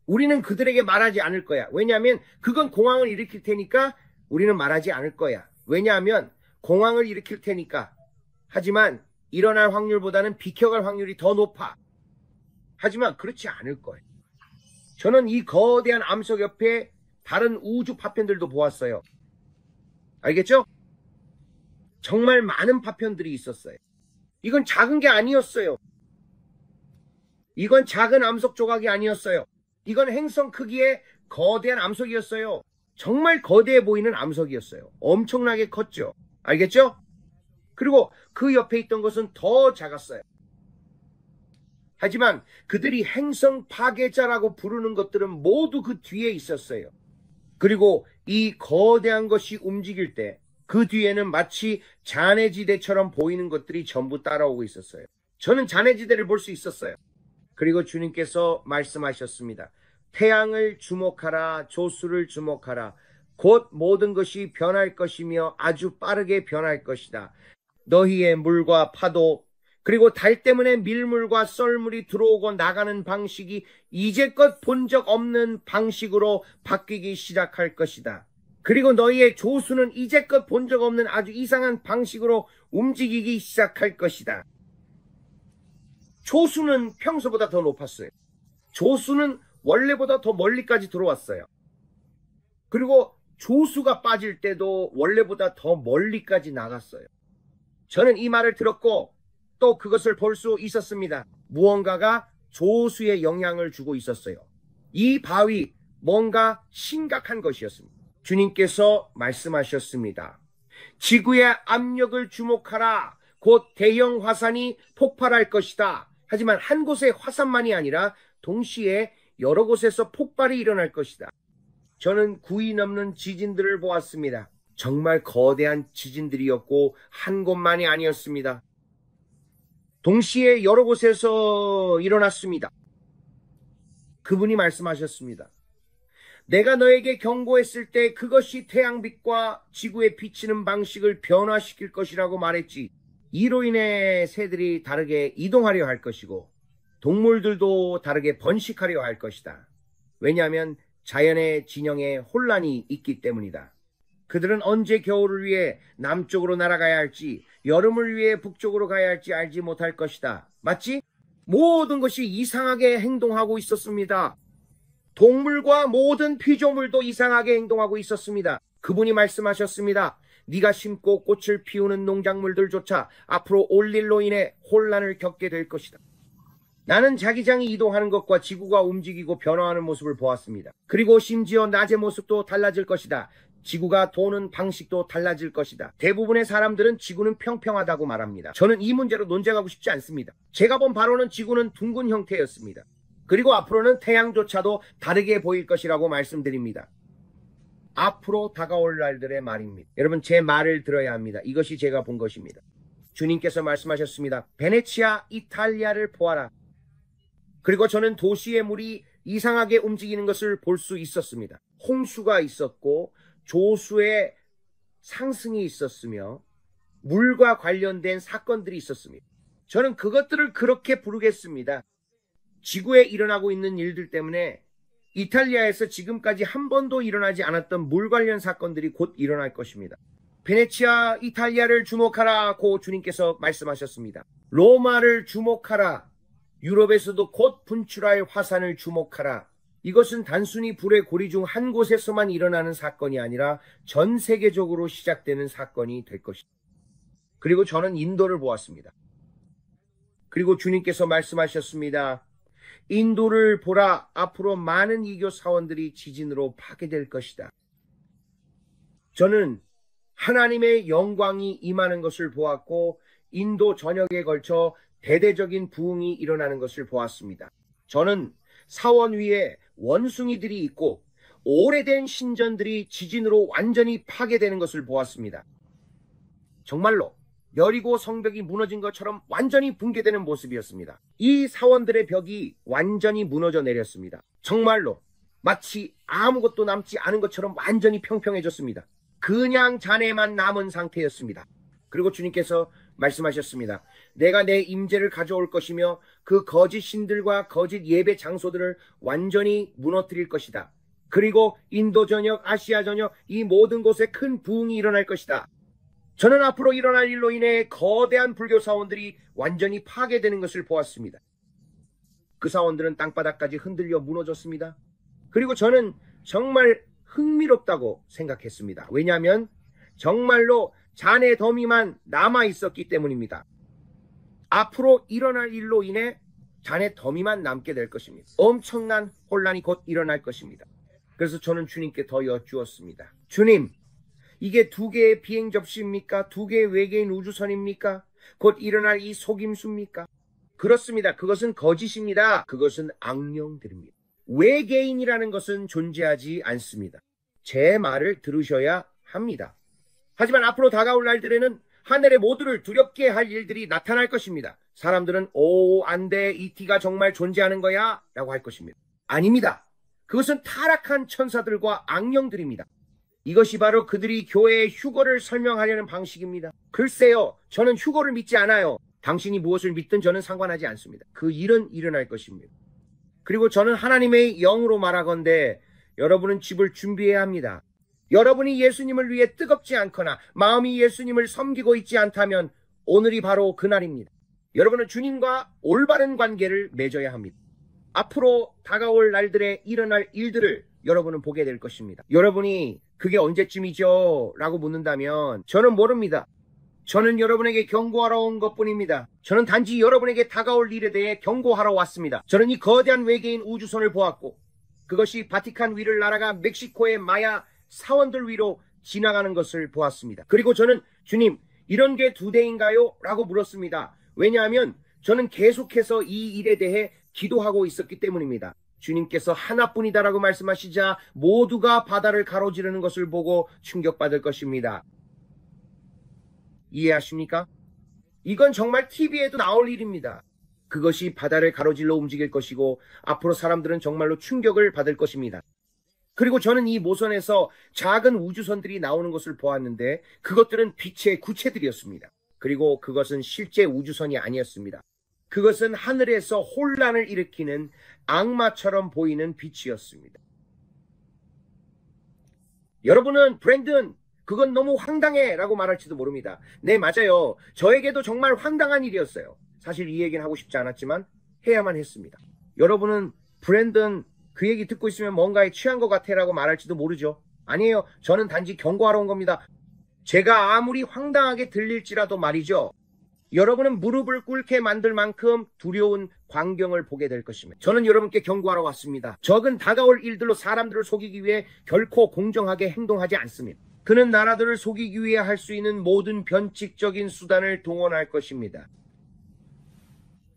우리는 그들에게 말하지 않을 거야. 왜냐하면 그건 공황을 일으킬 테니까 우리는 말하지 않을 거야. 왜냐하면 공황을 일으킬 테니까. 하지만 일어날 확률보다는 비켜갈 확률이 더 높아. 하지만 그렇지 않을 거예요. 저는 이 거대한 암석 옆에 다른 우주 파편들도 보았어요. 알겠죠? 정말 많은 파편들이 있었어요. 이건 작은 게 아니었어요. 이건 작은 암석 조각이 아니었어요. 이건 행성 크기의 거대한 암석이었어요. 정말 거대해 보이는 암석이었어요. 엄청나게 컸죠. 알겠죠? 그리고 그 옆에 있던 것은 더 작았어요. 하지만 그들이 행성 파괴자라고 부르는 것들은 모두 그 뒤에 있었어요. 그리고 이 거대한 것이 움직일 때 그 뒤에는 마치 잔해지대처럼 보이는 것들이 전부 따라오고 있었어요. 저는 잔해지대를 볼 수 있었어요. 그리고 주님께서 말씀하셨습니다. 태양을 주목하라, 조수를 주목하라. 곧 모든 것이 변할 것이며 아주 빠르게 변할 것이다. 너희의 물과 파도, 그리고 달 때문에 밀물과 썰물이 들어오고 나가는 방식이 이제껏 본 적 없는 방식으로 바뀌기 시작할 것이다. 그리고 너희의 조수는 이제껏 본 적 없는 아주 이상한 방식으로 움직이기 시작할 것이다. 조수는 평소보다 더 높았어요. 조수는 원래보다 더 멀리까지 들어왔어요. 그리고 조수가 빠질 때도 원래보다 더 멀리까지 나갔어요. 저는 이 말을 들었고 또 그것을 볼 수 있었습니다. 무언가가 조수에 영향을 주고 있었어요. 이 바위, 뭔가 심각한 것이었습니다. 주님께서 말씀하셨습니다. 지구의 압력을 주목하라. 곧 대형 화산이 폭발할 것이다. 하지만 한 곳의 화산만이 아니라 동시에 여러 곳에서 폭발이 일어날 것이다. 저는 9이 넘는 지진들을 보았습니다. 정말 거대한 지진들이었고 한 곳만이 아니었습니다. 동시에 여러 곳에서 일어났습니다. 그분이 말씀하셨습니다. 내가 너에게 경고했을 때 그것이 태양빛과 지구에 비치는 방식을 변화시킬 것이라고 말했지. 이로 인해 새들이 다르게 이동하려 할 것이고 동물들도 다르게 번식하려 할 것이다. 왜냐하면 자연의 진영에 혼란이 있기 때문이다. 그들은 언제 겨울을 위해 남쪽으로 날아가야 할지, 여름을 위해 북쪽으로 가야 할지 알지 못할 것이다. 맞지? 모든 것이 이상하게 행동하고 있었습니다. 동물과 모든 피조물도 이상하게 행동하고 있었습니다. 그분이 말씀하셨습니다. 네가 심고 꽃을 피우는 농작물들조차 앞으로 올 일로 인해 혼란을 겪게 될 것이다. 나는 자기장이 이동하는 것과 지구가 움직이고 변화하는 모습을 보았습니다. 그리고 심지어 낮의 모습도 달라질 것이다. 지구가 도는 방식도 달라질 것이다. 대부분의 사람들은 지구는 평평하다고 말합니다. 저는 이 문제로 논쟁하고 싶지 않습니다. 제가 본 바로는 지구는 둥근 형태였습니다. 그리고 앞으로는 태양조차도 다르게 보일 것이라고 말씀드립니다. 앞으로 다가올 날들의 말입니다. 여러분, 제 말을 들어야 합니다. 이것이 제가 본 것입니다. 주님께서 말씀하셨습니다. 베네치아, 이탈리아를 보아라. 그리고 저는 도시의 물이 이상하게 움직이는 것을 볼 수 있었습니다. 홍수가 있었고 조수의 상승이 있었으며 물과 관련된 사건들이 있었습니다. 저는 그것들을 그렇게 부르겠습니다. 지구에 일어나고 있는 일들 때문에 이탈리아에서 지금까지 한 번도 일어나지 않았던 물 관련 사건들이 곧 일어날 것입니다. 베네치아, 이탈리아를 주목하라고 주님께서 말씀하셨습니다. 로마를 주목하라. 유럽에서도 곧 분출할 화산을 주목하라. 이것은 단순히 불의 고리 중 한 곳에서만 일어나는 사건이 아니라 전 세계적으로 시작되는 사건이 될 것입니다. 그리고 저는 인도를 보았습니다. 그리고 주님께서 말씀하셨습니다. 인도를 보라. 앞으로 많은 이교 사원들이 지진으로 파괴될 것이다. 저는 하나님의 영광이 임하는 것을 보았고 인도 전역에 걸쳐 대대적인 부흥이 일어나는 것을 보았습니다. 저는 사원 위에 원숭이들이 있고 오래된 신전들이 지진으로 완전히 파괴되는 것을 보았습니다. 정말로 여리고 성벽이 무너진 것처럼 완전히 붕괴되는 모습이었습니다. 이 사원들의 벽이 완전히 무너져 내렸습니다. 정말로 마치 아무것도 남지 않은 것처럼 완전히 평평해졌습니다. 그냥 잔해만 남은 상태였습니다. 그리고 주님께서 말씀하셨습니다. 내가 내 임재를 가져올 것이며 그 거짓 신들과 거짓 예배 장소들을 완전히 무너뜨릴 것이다. 그리고 인도 전역, 아시아 전역 이 모든 곳에 큰 부흥이 일어날 것이다. 저는 앞으로 일어날 일로 인해 거대한 불교 사원들이 완전히 파괴되는 것을 보았습니다. 그 사원들은 땅바닥까지 흔들려 무너졌습니다. 그리고 저는 정말 흥미롭다고 생각했습니다. 왜냐하면 정말로 잔해 더미만 남아 있었기 때문입니다. 앞으로 일어날 일로 인해 잔해 더미만 남게 될 것입니다. 엄청난 혼란이 곧 일어날 것입니다. 그래서 저는 주님께 더 여쭈었습니다. 주님, 이게 2개의 비행 접시입니까? 2개의 외계인 우주선입니까? 곧 일어날 이 속임수입니까? 그렇습니다. 그것은 거짓입니다. 그것은 악령들입니다. 외계인이라는 것은 존재하지 않습니다. 제 말을 들으셔야 합니다. 하지만 앞으로 다가올 날들에는 하늘의 모두를 두렵게 할 일들이 나타날 것입니다. 사람들은 오, 안 돼. ET가 정말 존재하는 거야? 라고 할 것입니다. 아닙니다. 그것은 타락한 천사들과 악령들입니다. 이것이 바로 그들이 교회의 휴거를 설명하려는 방식입니다. 글쎄요, 저는 휴거를 믿지 않아요. 당신이 무엇을 믿든 저는 상관하지 않습니다. 그 일은 일어날 것입니다. 그리고 저는 하나님의 영으로 말하건대 여러분은 집을 준비해야 합니다. 여러분이 예수님을 위해 뜨겁지 않거나 마음이 예수님을 섬기고 있지 않다면 오늘이 바로 그날입니다. 여러분은 주님과 올바른 관계를 맺어야 합니다. 앞으로 다가올 날들에 일어날 일들을 여러분은 보게 될 것입니다. 여러분이 그게 언제쯤이죠? 라고 묻는다면 저는 모릅니다. 저는 여러분에게 경고하러 온 것뿐입니다. 저는 단지 여러분에게 다가올 일에 대해 경고하러 왔습니다. 저는 이 거대한 외계인 우주선을 보았고 그것이 바티칸 위를 날아가 멕시코의 마야 사원들 위로 지나가는 것을 보았습니다. 그리고 저는 주님, 이런 게 2대인가요? 라고 물었습니다. 왜냐하면 저는 계속해서 이 일에 대해 기도하고 있었기 때문입니다. 주님께서 하나뿐이다라고 말씀하시자 모두가 바다를 가로지르는 것을 보고 충격받을 것입니다. 이해하십니까? 이건 정말 TV에도 나올 일입니다. 그것이 바다를 가로질러 움직일 것이고 앞으로 사람들은 정말로 충격을 받을 것입니다. 그리고 저는 이 모선에서 작은 우주선들이 나오는 것을 보았는데 그것들은 빛의 구체들이었습니다. 그리고 그것은 실제 우주선이 아니었습니다. 그것은 하늘에서 혼란을 일으키는 악마처럼 보이는 빛이었습니다. 여러분은 브랜든, 그건 너무 황당해 라고 말할지도 모릅니다. 네, 맞아요. 저에게도 정말 황당한 일이었어요. 사실 이 얘기는 하고 싶지 않았지만 해야만 했습니다. 여러분은 브랜든, 그 얘기 듣고 있으면 뭔가에 취한 것 같아 라고 말할지도 모르죠. 아니에요. 저는 단지 경고하러 온 겁니다. 제가 아무리 황당하게 들릴지라도 말이죠. 여러분은 무릎을 꿇게 만들 만큼 두려운 광경을 보게 될 것입니다. 저는 여러분께 경고하러 왔습니다. 적은 다가올 일들로 사람들을 속이기 위해 결코 공정하게 행동하지 않습니다. 그는 나라들을 속이기 위해 할 수 있는 모든 변칙적인 수단을 동원할 것입니다.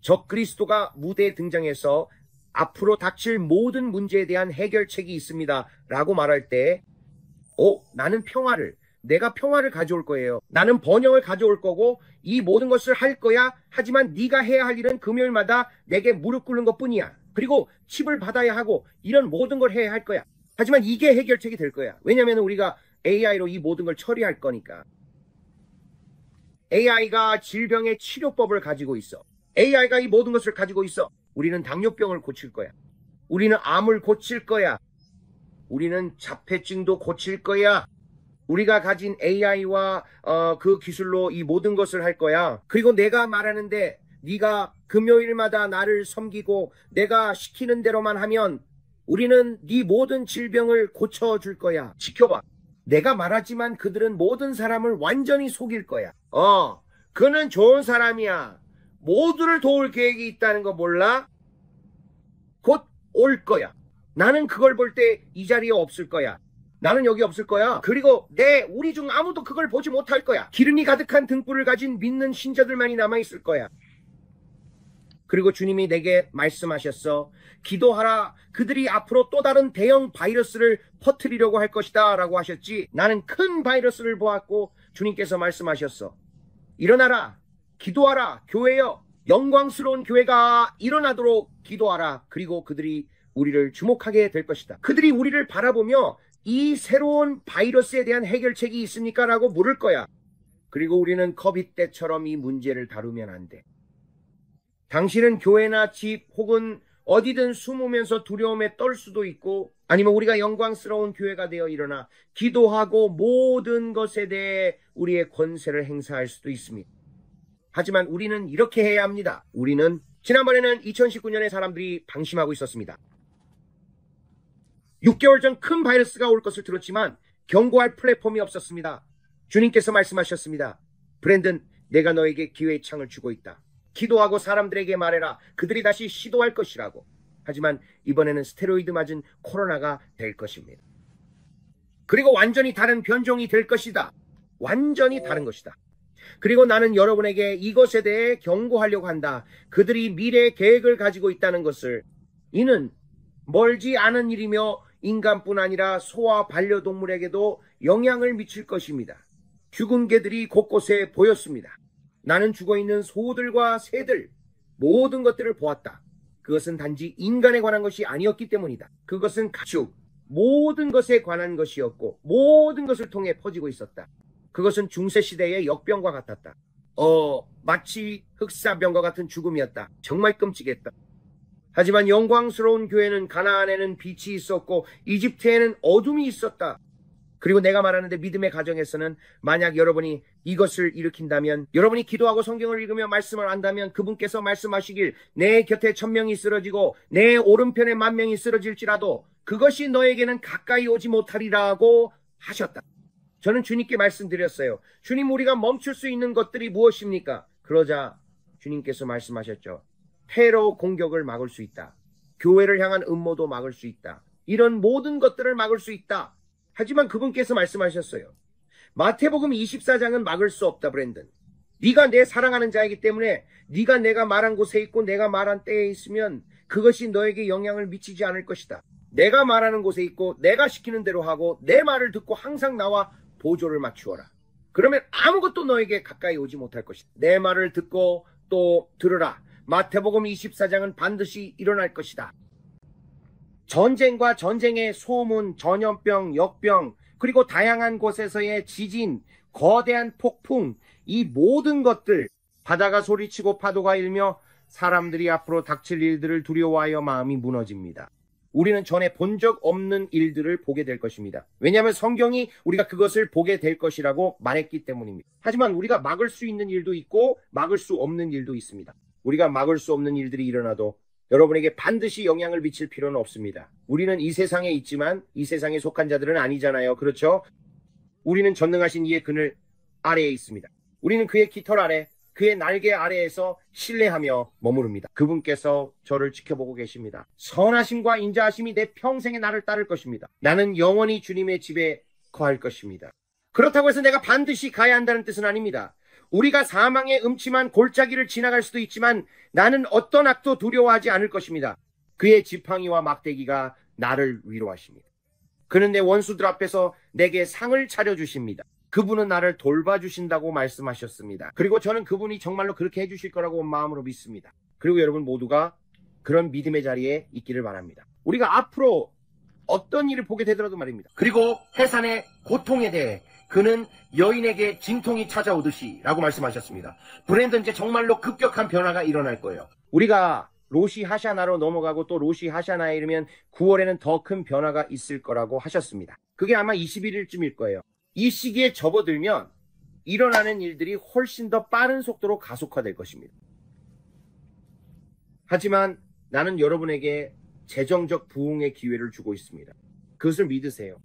적 그리스도가 무대에 등장해서 앞으로 닥칠 모든 문제에 대한 해결책이 있습니다 라고 말할 때 나는 내가 평화를 가져올 거예요. 나는 번영을 가져올 거고 이 모든 것을 할 거야. 하지만 네가 해야 할 일은 금요일마다 내게 무릎 꿇는 것뿐이야. 그리고 칩을 받아야 하고 이런 모든 걸 해야 할 거야. 하지만 이게 해결책이 될 거야. 왜냐하면 우리가 AI로 이 모든 걸 처리할 거니까. AI가 질병의 치료법을 가지고 있어. AI가 이 모든 것을 가지고 있어. 우리는 당뇨병을 고칠 거야. 우리는 암을 고칠 거야. 우리는 자폐증도 고칠 거야. 우리가 가진 AI와 그 기술로 이 모든 것을 할 거야. 그리고 내가 말하는데 네가 금요일마다 나를 섬기고 내가 시키는 대로만 하면 우리는 네 모든 질병을 고쳐줄 거야. 지켜봐. 내가 말하지만 그들은 모든 사람을 완전히 속일 거야. 그는 좋은 사람이야. 모두를 도울 계획이 있다는 거 몰라? 곧 올 거야. 나는 그걸 볼 때 이 자리에 없을 거야. 나는 여기 없을 거야. 그리고 우리 중 아무도 그걸 보지 못할 거야. 기름이 가득한 등불을 가진 믿는 신자들만이 남아있을 거야. 그리고 주님이 내게 말씀하셨어. 기도하라. 그들이 앞으로 또 다른 대형 바이러스를 퍼뜨리려고 할 것이다 라고 하셨지. 나는 큰 바이러스를 보았고 주님께서 말씀하셨어. 일어나라. 기도하라. 교회여. 영광스러운 교회가 일어나도록 기도하라. 그리고 그들이 우리를 주목하게 될 것이다. 그들이 우리를 바라보며 이 새로운 바이러스에 대한 해결책이 있습니까? 라고 물을 거야. 그리고 우리는 COVID 때처럼 이 문제를 다루면 안 돼. 당신은 교회나 집 혹은 어디든 숨으면서 두려움에 떨 수도 있고 아니면 우리가 영광스러운 교회가 되어 일어나 기도하고 모든 것에 대해 우리의 권세를 행사할 수도 있습니다. 하지만 우리는 이렇게 해야 합니다. 우리는 지난번에는 2019년에 사람들이 방심하고 있었습니다. 6개월 전 큰 바이러스가 올 것을 들었지만 경고할 플랫폼이 없었습니다. 주님께서 말씀하셨습니다. 브랜든, 내가 너에게 기회의 창을 주고 있다. 기도하고 사람들에게 말해라. 그들이 다시 시도할 것이라고. 하지만 이번에는 스테로이드 맞은 코로나가 될 것입니다. 그리고 완전히 다른 변종이 될 것이다. 완전히 다른 것이다. 그리고 나는 여러분에게 이것에 대해 경고하려고 한다. 그들이 미래의 계획을 가지고 있다는 것을. 이는 멀지 않은 일이며 인간뿐 아니라 소와 반려동물에게도 영향을 미칠 것입니다. 죽은 개들이 곳곳에 보였습니다. 나는 죽어있는 소들과 새들, 모든 것들을 보았다. 그것은 단지 인간에 관한 것이 아니었기 때문이다. 그것은 가축, 모든 것에 관한 것이었고 모든 것을 통해 퍼지고 있었다. 그것은 중세시대의 역병과 같았다. 마치 흑사병과 같은 죽음이었다. 정말 끔찍했다. 하지만 영광스러운 교회는 가나안에는 빛이 있었고 이집트에는 어둠이 있었다. 그리고 내가 말하는데 믿음의 가정에서는 만약 여러분이 이것을 일으킨다면, 여러분이 기도하고 성경을 읽으며 말씀을 안다면 그분께서 말씀하시길 내 곁에 1000명이 쓰러지고 내 오른편에 10,000명이 쓰러질지라도 그것이 너에게는 가까이 오지 못하리라고 하셨다. 저는 주님께 말씀드렸어요. 주님, 우리가 멈출 수 있는 것들이 무엇입니까? 그러자 주님께서 말씀하셨죠. 테러 공격을 막을 수 있다. 교회를 향한 음모도 막을 수 있다. 이런 모든 것들을 막을 수 있다. 하지만 그분께서 말씀하셨어요. 마태복음 24장은 막을 수 없다, 브랜든. 네가 내 사랑하는 자이기 때문에 네가 내가 말한 곳에 있고 내가 말한 때에 있으면 그것이 너에게 영향을 미치지 않을 것이다. 내가 말하는 곳에 있고 내가 시키는 대로 하고 내 말을 듣고 항상 나와 보조를 맞추어라. 그러면 아무것도 너에게 가까이 오지 못할 것이다. 내 말을 듣고 또 들으라. 마태복음 24장은 반드시 일어날 것이다. 전쟁과 전쟁의 소문, 전염병, 역병, 그리고 다양한 곳에서의 지진, 거대한 폭풍, 이 모든 것들, 바다가 소리치고 파도가 일며 사람들이 앞으로 닥칠 일들을 두려워하여 마음이 무너집니다. 우리는 전에 본 적 없는 일들을 보게 될 것입니다. 왜냐하면 성경이 우리가 그것을 보게 될 것이라고 말했기 때문입니다. 하지만 우리가 막을 수 있는 일도 있고 막을 수 없는 일도 있습니다. 우리가 막을 수 없는 일들이 일어나도 여러분에게 반드시 영향을 미칠 필요는 없습니다. 우리는 이 세상에 있지만 이 세상에 속한 자들은 아니잖아요. 그렇죠? 우리는 전능하신 이의 그늘 아래에 있습니다. 우리는 그의 깃털 아래, 그의 날개 아래에서 신뢰하며 머무릅니다. 그분께서 저를 지켜보고 계십니다. 선하심과 인자하심이 내 평생에 나를 따를 것입니다. 나는 영원히 주님의 집에 거할 것입니다. 그렇다고 해서 내가 반드시 가야 한다는 뜻은 아닙니다. 우리가 사망의 음침한 골짜기를 지나갈 수도 있지만 나는 어떤 악도 두려워하지 않을 것입니다. 그의 지팡이와 막대기가 나를 위로하십니다. 그는 내 원수들 앞에서 내게 상을 차려주십니다. 그분은 나를 돌봐주신다고 말씀하셨습니다. 그리고 저는 그분이 정말로 그렇게 해주실 거라고 마음으로 믿습니다. 그리고 여러분 모두가 그런 믿음의 자리에 있기를 바랍니다. 우리가 앞으로 어떤 일을 보게 되더라도 말입니다. 그리고 해산의 고통에 대해 그는 여인에게 진통이 찾아오듯이 라고 말씀하셨습니다. 브랜든, 이제 정말로 급격한 변화가 일어날 거예요. 우리가 로시 하샤나로 넘어가고 또 로시 하샤나에 이르면 9월에는 더 큰 변화가 있을 거라고 하셨습니다. 그게 아마 21일쯤일 거예요. 이 시기에 접어들면 일어나는 일들이 훨씬 더 빠른 속도로 가속화될 것입니다. 하지만 나는 여러분에게 재정적 부흥의 기회를 주고 있습니다. 그것을 믿으세요.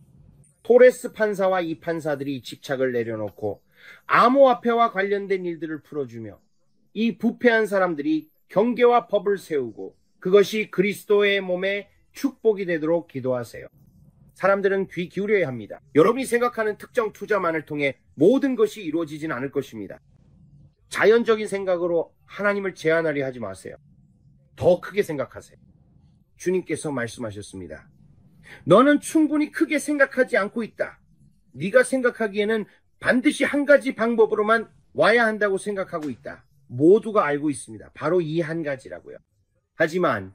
토레스 판사와 이 판사들이 집착을 내려놓고 암호화폐와 관련된 일들을 풀어주며 이 부패한 사람들이 경계와 법을 세우고 그것이 그리스도의 몸에 축복이 되도록 기도하세요. 사람들은 귀 기울여야 합니다. 여러분이 생각하는 특정 투자만을 통해 모든 것이 이루어지진 않을 것입니다. 자연적인 생각으로 하나님을 제한하려 하지 마세요. 더 크게 생각하세요. 주님께서 말씀하셨습니다. 너는 충분히 크게 생각하지 않고 있다. 네가 생각하기에는 반드시 한 가지 방법으로만 와야 한다고 생각하고 있다. 모두가 알고 있습니다. 바로 이 한 가지라고요. 하지만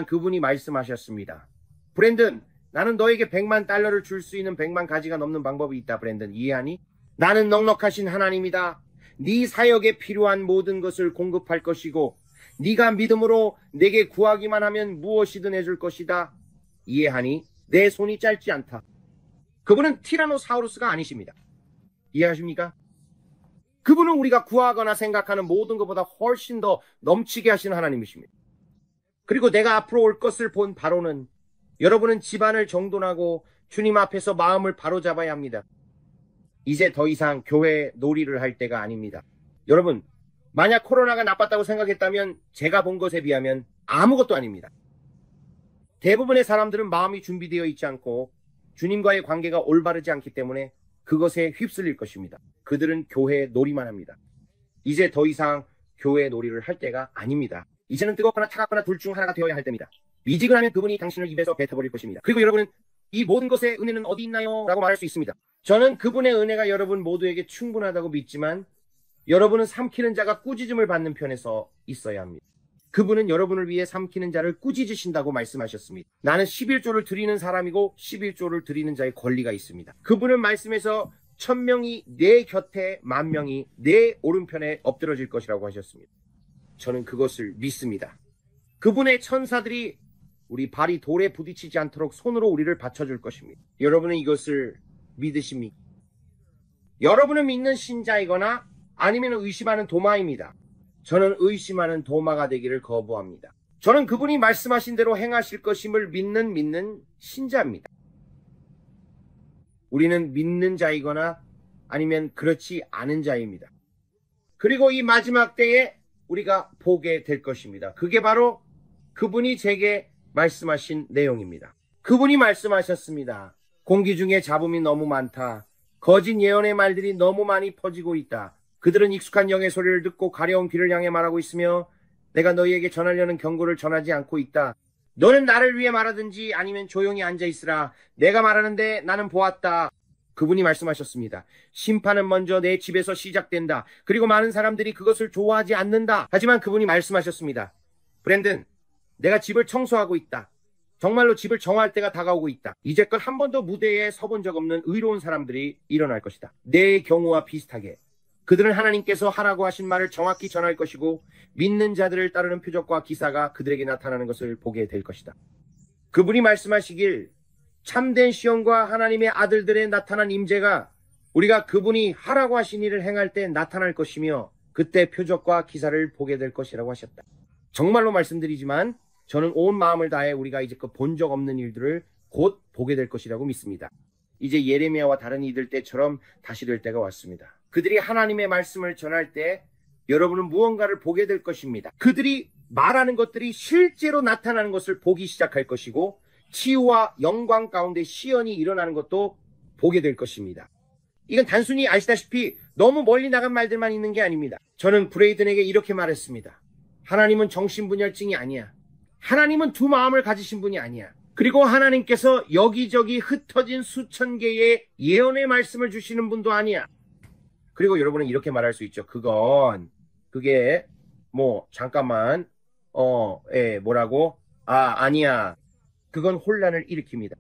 그분이 말씀하셨습니다. 브랜든, 나는 너에게 100만 달러를 줄 수 있는 100만 가지가 넘는 방법이 있다. 브랜든, 이해하니? 나는 넉넉하신 하나님이다. 네 사역에 필요한 모든 것을 공급할 것이고 네가 믿음으로 내게 구하기만 하면 무엇이든 해줄 것이다. 이해하니? 내 손이 짧지 않다. 그분은 티라노사우루스가 아니십니다. 이해하십니까? 그분은 우리가 구하거나 생각하는 모든 것보다 훨씬 더 넘치게 하시는 하나님이십니다. 그리고 내가 앞으로 올 것을 본 바로는 여러분은 집안을 정돈하고 주님 앞에서 마음을 바로잡아야 합니다. 이제 더 이상 교회 놀이를 할 때가 아닙니다. 여러분, 만약 코로나가 나빴다고 생각했다면 제가 본 것에 비하면 아무것도 아닙니다. 대부분의 사람들은 마음이 준비되어 있지 않고 주님과의 관계가 올바르지 않기 때문에 그것에 휩쓸릴 것입니다. 그들은 교회 놀이만 합니다. 이제 더 이상 교회 놀이를 할 때가 아닙니다. 이제는 뜨겁거나 차갑거나 둘 중 하나가 되어야 할 때입니다. 위직을 하면 그분이 당신을 입에서 뱉어버릴 것입니다. 그리고 여러분은 이 모든 것의 은혜는 어디 있나요? 라고 말할 수 있습니다. 저는 그분의 은혜가 여러분 모두에게 충분하다고 믿지만 여러분은 삼키는 자가 꾸짖음을 받는 편에서 있어야 합니다. 그분은 여러분을 위해 삼키는 자를 꾸짖으신다고 말씀하셨습니다. 나는 11조를 드리는 사람이고 11조를 드리는 자의 권리가 있습니다. 그분은 말씀에서 1000명이 내 곁에 10,000명이 내 오른편에 엎드러질 것이라고 하셨습니다. 저는 그것을 믿습니다. 그분의 천사들이 우리 발이 돌에 부딪히지 않도록 손으로 우리를 받쳐줄 것입니다. 여러분은 이것을 믿으십니까? 여러분은 믿는 신자이거나 아니면 의심하는 도마입니다. 저는 의심하는 도마가 되기를 거부합니다. 저는 그분이 말씀하신 대로 행하실 것임을 믿는 신자입니다. 우리는 믿는 자이거나 아니면 그렇지 않은 자입니다. 그리고 이 마지막 때에 우리가 보게 될 것입니다. 그게 바로 그분이 제게 말씀하신 내용입니다. 그분이 말씀하셨습니다. 공기 중에 잡음이 너무 많다. 거짓 예언의 말들이 너무 많이 퍼지고 있다. 그들은 익숙한 영의 소리를 듣고 가려운 귀를 향해 말하고 있으며 내가 너희에게 전하려는 경고를 전하지 않고 있다. 너는 나를 위해 말하든지 아니면 조용히 앉아있으라. 내가 말하는데 나는 보았다. 그분이 말씀하셨습니다. 심판은 먼저 내 집에서 시작된다. 그리고 많은 사람들이 그것을 좋아하지 않는다. 하지만 그분이 말씀하셨습니다. 브랜든, 내가 집을 청소하고 있다. 정말로 집을 정화할 때가 다가오고 있다. 이제껏 한 번도 무대에 서본 적 없는 의로운 사람들이 일어날 것이다. 내 경우와 비슷하게 그들은 하나님께서 하라고 하신 말을 정확히 전할 것이고 믿는 자들을 따르는 표적과 기사가 그들에게 나타나는 것을 보게 될 것이다. 그분이 말씀하시길 참된 시온과 하나님의 아들들의 나타난 임재가 우리가 그분이 하라고 하신 일을 행할 때 나타날 것이며 그때 표적과 기사를 보게 될 것이라고 하셨다. 정말로 말씀드리지만 저는 온 마음을 다해 우리가 이제껏 본 적 없는 일들을 곧 보게 될 것이라고 믿습니다. 이제 예레미야와 다른 이들 때처럼 다시 될 때가 왔습니다. 그들이 하나님의 말씀을 전할 때 여러분은 무언가를 보게 될 것입니다. 그들이 말하는 것들이 실제로 나타나는 것을 보기 시작할 것이고 치유와 영광 가운데 시연이 일어나는 것도 보게 될 것입니다. 이건 단순히 아시다시피 너무 멀리 나간 말들만 있는 게 아닙니다. 저는 브레이든에게 이렇게 말했습니다. 하나님은 정신분열증이 아니야. 하나님은 두 마음을 가지신 분이 아니야. 그리고 하나님께서 여기저기 흩어진 수천 개의 예언의 말씀을 주시는 분도 아니야. 그리고 여러분은 이렇게 말할 수 있죠. 그게 잠깐만 뭐라고? 아니야. 그건 혼란을 일으킵니다.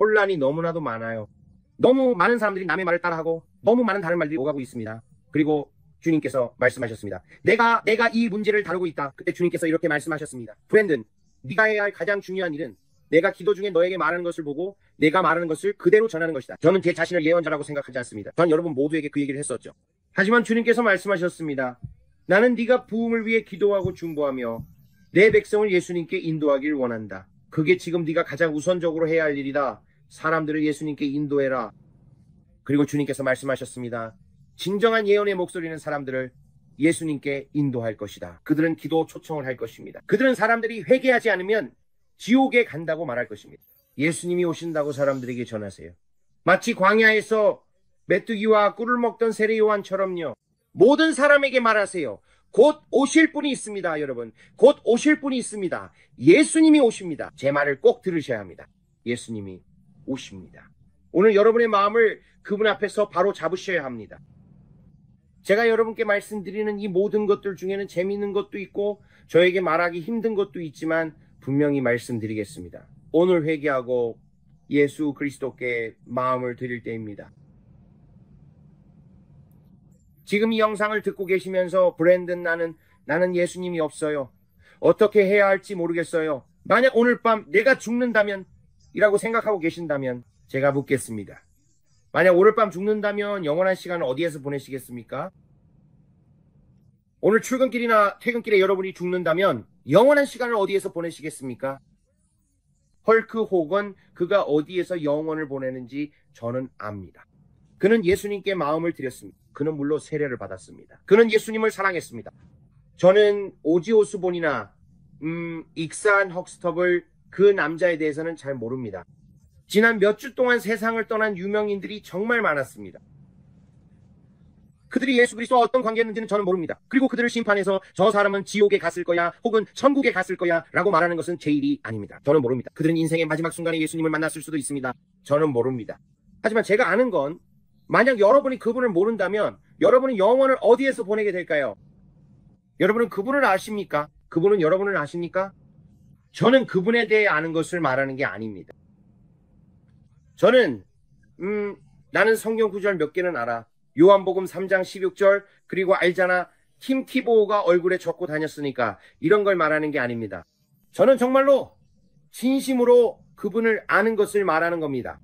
혼란이 너무나도 많아요. 너무 많은 사람들이 남의 말을 따라하고 너무 많은 다른 말들이 오가고 있습니다. 그리고 주님께서 말씀하셨습니다. 내가 이 문제를 다루고 있다. 그때 주님께서 이렇게 말씀하셨습니다. 브랜든, 네가 해야 할 가장 중요한 일은 내가 기도 중에 너에게 말하는 것을 보고 내가 말하는 것을 그대로 전하는 것이다. 저는 제 자신을 예언자라고 생각하지 않습니다. 전 여러분 모두에게 그 얘기를 했었죠. 하지만 주님께서 말씀하셨습니다. 나는 네가 부흥을 위해 기도하고 중보하며 내 백성을 예수님께 인도하길 원한다. 그게 지금 네가 가장 우선적으로 해야 할 일이다. 사람들을 예수님께 인도해라. 그리고 주님께서 말씀하셨습니다. 진정한 예언의 목소리는 사람들을 예수님께 인도할 것이다. 그들은 기도 초청을 할 것입니다. 그들은 사람들이 회개하지 않으면 지옥에 간다고 말할 것입니다. 예수님이 오신다고 사람들에게 전하세요. 마치 광야에서 메뚜기와 꿀을 먹던 세례 요한처럼요. 모든 사람에게 말하세요. 곧 오실 분이 있습니다, 여러분. 곧 오실 분이 있습니다. 예수님이 오십니다. 제 말을 꼭 들으셔야 합니다. 예수님이 오십니다. 오늘 여러분의 마음을 그분 앞에서 바로 잡으셔야 합니다. 제가 여러분께 말씀드리는 이 모든 것들 중에는 재미있는 것도 있고 저에게 말하기 힘든 것도 있지만 분명히 말씀드리겠습니다. 오늘 회개하고 예수 그리스도께 마음을 드릴 때입니다. 지금 이 영상을 듣고 계시면서 브랜든 나는 예수님이 없어요. 어떻게 해야 할지 모르겠어요. 만약 오늘 밤 내가 죽는다면 이라고 생각하고 계신다면 제가 묻겠습니다. 만약 오늘 밤 죽는다면 영원한 시간을 어디에서 보내시겠습니까? 오늘 출근길이나 퇴근길에 여러분이 죽는다면 영원한 시간을 어디에서 보내시겠습니까? 헐크 호건 그가 어디에서 영원을 보내는지 저는 압니다. 그는 예수님께 마음을 드렸습니다. 그는 물론 세례를 받았습니다. 그는 예수님을 사랑했습니다. 저는 오지 오스본이나 익산 헉스터블 그 남자에 대해서는 잘 모릅니다. 지난 몇 주 동안 세상을 떠난 유명인들이 정말 많았습니다. 그들이 예수 그리스도와 어떤 관계였는지는 저는 모릅니다. 그리고 그들을 심판해서 저 사람은 지옥에 갔을 거야 혹은 천국에 갔을 거야 라고 말하는 것은 제 일이 아닙니다. 저는 모릅니다. 그들은 인생의 마지막 순간에 예수님을 만났을 수도 있습니다. 저는 모릅니다. 하지만 제가 아는 건 만약 여러분이 그분을 모른다면 여러분은 영원을 어디에서 보내게 될까요? 여러분은 그분을 아십니까? 그분은 여러분을 아십니까? 저는 그분에 대해 아는 것을 말하는 게 아닙니다. 저는 나는 성경 구절 몇 개는 알아. 요한복음 3장 16절 그리고 알잖아. 팀 티보가 얼굴에 적고 다녔으니까 이런 걸 말하는 게 아닙니다. 저는 정말로 진심으로 그분을 아는 것을 말하는 겁니다.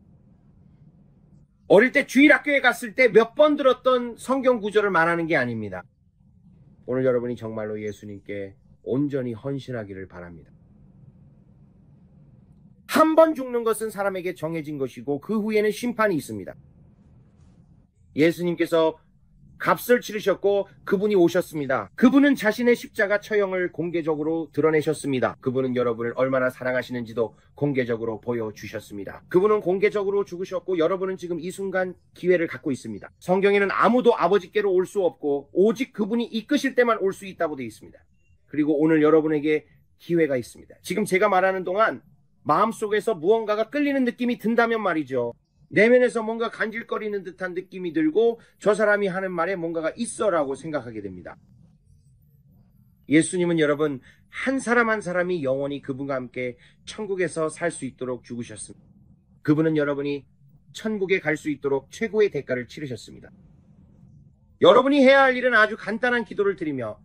어릴 때 주일학교에 갔을 때 몇 번 들었던 성경 구절을 말하는 게 아닙니다. 오늘 여러분이 정말로 예수님께 온전히 헌신하기를 바랍니다. 한 번 죽는 것은 사람에게 정해진 것이고 그 후에는 심판이 있습니다. 예수님께서 값을 치르셨고 그분이 오셨습니다. 그분은 자신의 십자가 처형을 공개적으로 드러내셨습니다. 그분은 여러분을 얼마나 사랑하시는지도 공개적으로 보여주셨습니다. 그분은 공개적으로 죽으셨고 여러분은 지금 이 순간 기회를 갖고 있습니다. 성경에는 아무도 아버지께로 올 수 없고 오직 그분이 이끄실 때만 올 수 있다고 되어 있습니다. 그리고 오늘 여러분에게 기회가 있습니다. 지금 제가 말하는 동안 마음속에서 무언가가 끌리는 느낌이 든다면 말이죠. 내면에서 뭔가 간질거리는 듯한 느낌이 들고 저 사람이 하는 말에 뭔가가 있어라고 생각하게 됩니다. 예수님은 여러분 한 사람 한 사람이 영원히 그분과 함께 천국에서 살 수 있도록 죽으셨습니다. 그분은 여러분이 천국에 갈 수 있도록 최고의 대가를 치르셨습니다. 여러분이 해야 할 일은 아주 간단한 기도를 드리며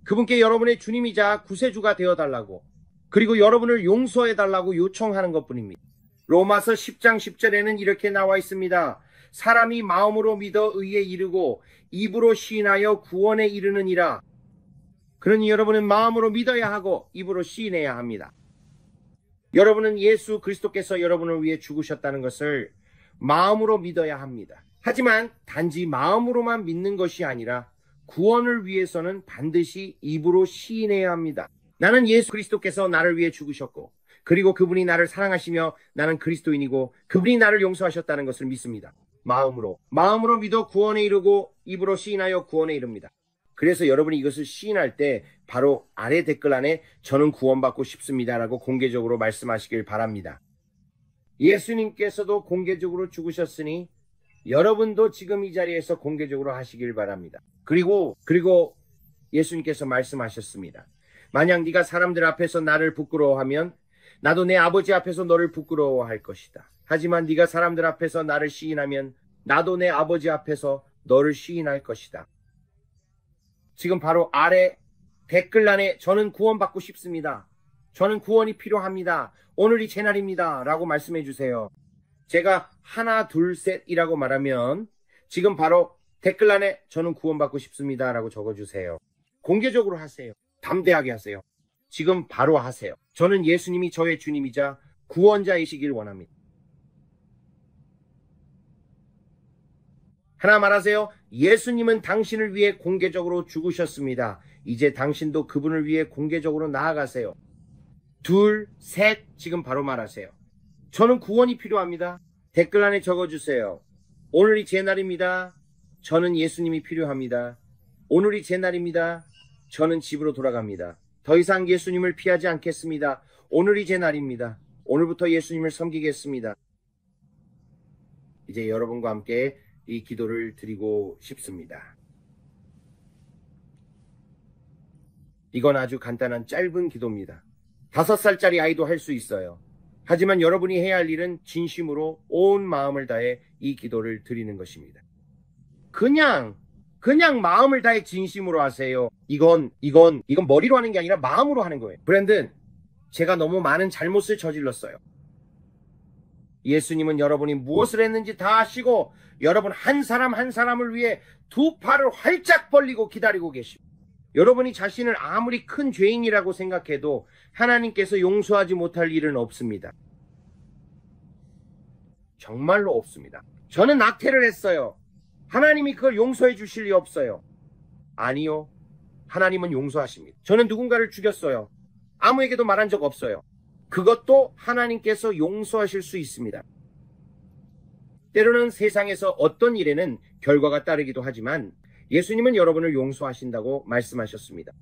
그분께 여러분의 주님이자 구세주가 되어달라고 그리고 여러분을 용서해달라고 요청하는 것뿐입니다. 로마서 10장 10절에는 이렇게 나와 있습니다. 사람이 마음으로 믿어 의에 이르고 입으로 시인하여 구원에 이르느니라. 그러니 여러분은 마음으로 믿어야 하고 입으로 시인해야 합니다. 여러분은 예수 그리스도께서 여러분을 위해 죽으셨다는 것을 마음으로 믿어야 합니다. 하지만 단지 마음으로만 믿는 것이 아니라 구원을 위해서는 반드시 입으로 시인해야 합니다. 나는 예수 그리스도께서 나를 위해 죽으셨고 그리고 그분이 나를 사랑하시며 나는 그리스도인이고 그분이 나를 용서하셨다는 것을 믿습니다. 마음으로 믿어 구원에 이르고 입으로 시인하여 구원에 이릅니다. 그래서 여러분이 이것을 시인할 때 바로 아래 댓글 안에 저는 구원받고 싶습니다라고 공개적으로 말씀하시길 바랍니다. 예수님께서도 공개적으로 죽으셨으니 여러분도 지금 이 자리에서 공개적으로 하시길 바랍니다. 그리고 예수님께서 말씀하셨습니다. 만약 네가 사람들 앞에서 나를 부끄러워하면 나도 내 아버지 앞에서 너를 부끄러워할 것이다. 하지만 네가 사람들 앞에서 나를 시인하면 나도 내 아버지 앞에서 너를 시인할 것이다. 지금 바로 아래 댓글란에 저는 구원받고 싶습니다. 저는 구원이 필요합니다. 오늘이 제 날입니다. 라고 말씀해 주세요. 제가 하나, 둘, 셋이라고 말하면 지금 바로 댓글란에 저는 구원받고 싶습니다 라고 적어주세요. 공개적으로 하세요. 담대하게 하세요. 지금 바로 하세요. 저는 예수님이 저의 주님이자 구원자이시길 원합니다. 하나 말하세요. 예수님은 당신을 위해 공개적으로 죽으셨습니다. 이제 당신도 그분을 위해 공개적으로 나아가세요. 둘, 셋, 지금 바로 말하세요. 저는 구원이 필요합니다. 댓글란에 적어주세요. 오늘이 제 날입니다. 저는 예수님이 필요합니다. 오늘이 제 날입니다. 저는 집으로 돌아갑니다. 더 이상 예수님을 피하지 않겠습니다. 오늘이 제 날입니다. 오늘부터 예수님을 섬기겠습니다. 이제 여러분과 함께 이 기도를 드리고 싶습니다. 이건 아주 간단한 짧은 기도입니다. 5살짜리 아이도 할 수 있어요. 하지만 여러분이 해야 할 일은 진심으로 온 마음을 다해 이 기도를 드리는 것입니다. 그냥 마음을 다해 진심으로 하세요. 이건 머리로 하는 게 아니라 마음으로 하는 거예요. 브랜든, 제가 너무 많은 잘못을 저질렀어요. 예수님은 여러분이 무엇을 했는지 다 아시고 여러분 한 사람 한 사람을 위해 두 팔을 활짝 벌리고 기다리고 계십니다. 여러분이 자신을 아무리 큰 죄인이라고 생각해도 하나님께서 용서하지 못할 일은 없습니다. 정말로 없습니다. 저는 낙태를 했어요. 하나님이 그걸 용서해 주실 리 없어요. 아니요. 하나님은 용서하십니다. 저는 누군가를 죽였어요. 아무에게도 말한 적 없어요. 그것도 하나님께서 용서하실 수 있습니다. 때로는 세상에서 어떤 일에는 결과가 따르기도 하지만 예수님은 여러분을 용서하신다고 말씀하셨습니다.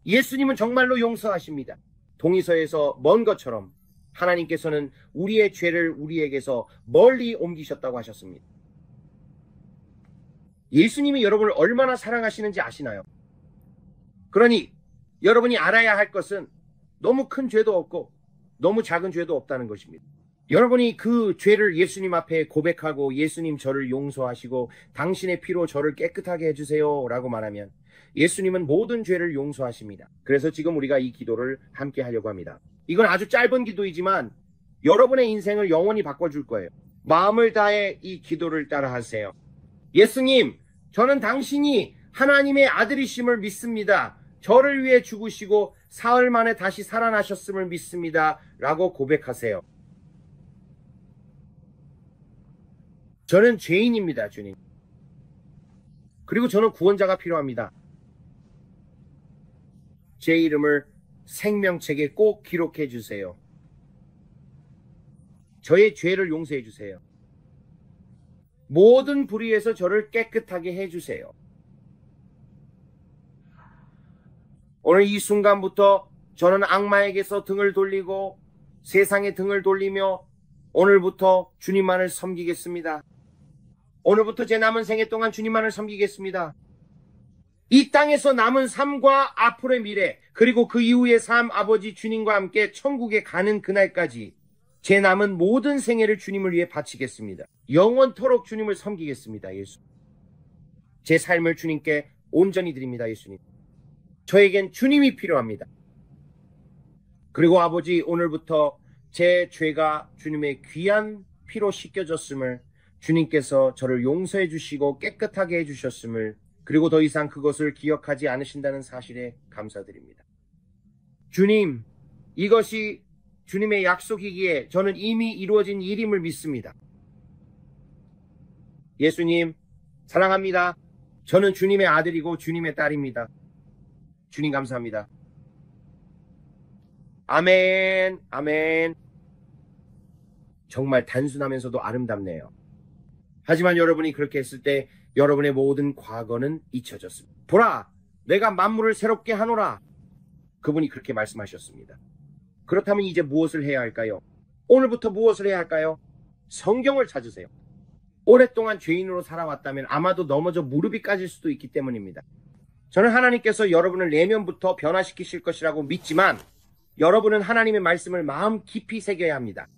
예수님은 정말로 용서하십니다. 동의서에서 먼 것처럼 하나님께서는 우리의 죄를 우리에게서 멀리 옮기셨다고 하셨습니다. 예수님이 여러분을 얼마나 사랑하시는지 아시나요? 그러니 여러분이 알아야 할 것은 너무 큰 죄도 없고 너무 작은 죄도 없다는 것입니다. 여러분이 그 죄를 예수님 앞에 고백하고 예수님 저를 용서하시고 당신의 피로 저를 깨끗하게 해주세요 라고 말하면 예수님은 모든 죄를 용서하십니다. 그래서 지금 우리가 이 기도를 함께 하려고 합니다. 이건 아주 짧은 기도이지만 여러분의 인생을 영원히 바꿔줄 거예요. 마음을 다해 이 기도를 따라하세요. 예수님, 저는 당신이 하나님의 아들이심을 믿습니다. 저를 위해 죽으시고 사흘 만에 다시 살아나셨음을 믿습니다 라고 고백하세요. 저는 죄인입니다, 주님. 그리고 저는 구원자가 필요합니다. 제 이름을 생명책에 꼭 기록해 주세요. 저의 죄를 용서해 주세요. 모든 불의에서 저를 깨끗하게 해주세요. 오늘 이 순간부터 저는 악마에게서 등을 돌리고 세상에 등을 돌리며 오늘부터 주님만을 섬기겠습니다. 오늘부터 제 남은 생애 동안 주님만을 섬기겠습니다. 이 땅에서 남은 삶과 앞으로의 미래 그리고 그 이후의 삶 아버지 주님과 함께 천국에 가는 그날까지 제 남은 모든 생애를 주님을 위해 바치겠습니다. 영원토록 주님을 섬기겠습니다. 예수. 제 삶을 주님께 온전히 드립니다. 예수님. 저에겐 주님이 필요합니다. 그리고 아버지 오늘부터 제 죄가 주님의 귀한 피로 씻겨졌음을 주님께서 저를 용서해 주시고 깨끗하게 해주셨음을 그리고 더 이상 그것을 기억하지 않으신다는 사실에 감사드립니다. 주님, 이것이 주님의 약속이기에 저는 이미 이루어진 일임을 믿습니다. 예수님, 사랑합니다. 저는 주님의 아들이고 주님의 딸입니다. 주님 감사합니다. 아멘, 아멘. 정말 단순하면서도 아름답네요. 하지만 여러분이 그렇게 했을 때 여러분의 모든 과거는 잊혀졌습니다. 보라, 내가 만물을 새롭게 하노라. 그분이 그렇게 말씀하셨습니다. 그렇다면 이제 무엇을 해야 할까요? 오늘부터 무엇을 해야 할까요? 성경을 찾으세요. 오랫동안 죄인으로 살아왔다면 아마도 넘어져 무릎이 까질 수도 있기 때문입니다. 저는 하나님께서 여러분을 내면부터 변화시키실 것이라고 믿지만 여러분은 하나님의 말씀을 마음 깊이 새겨야 합니다.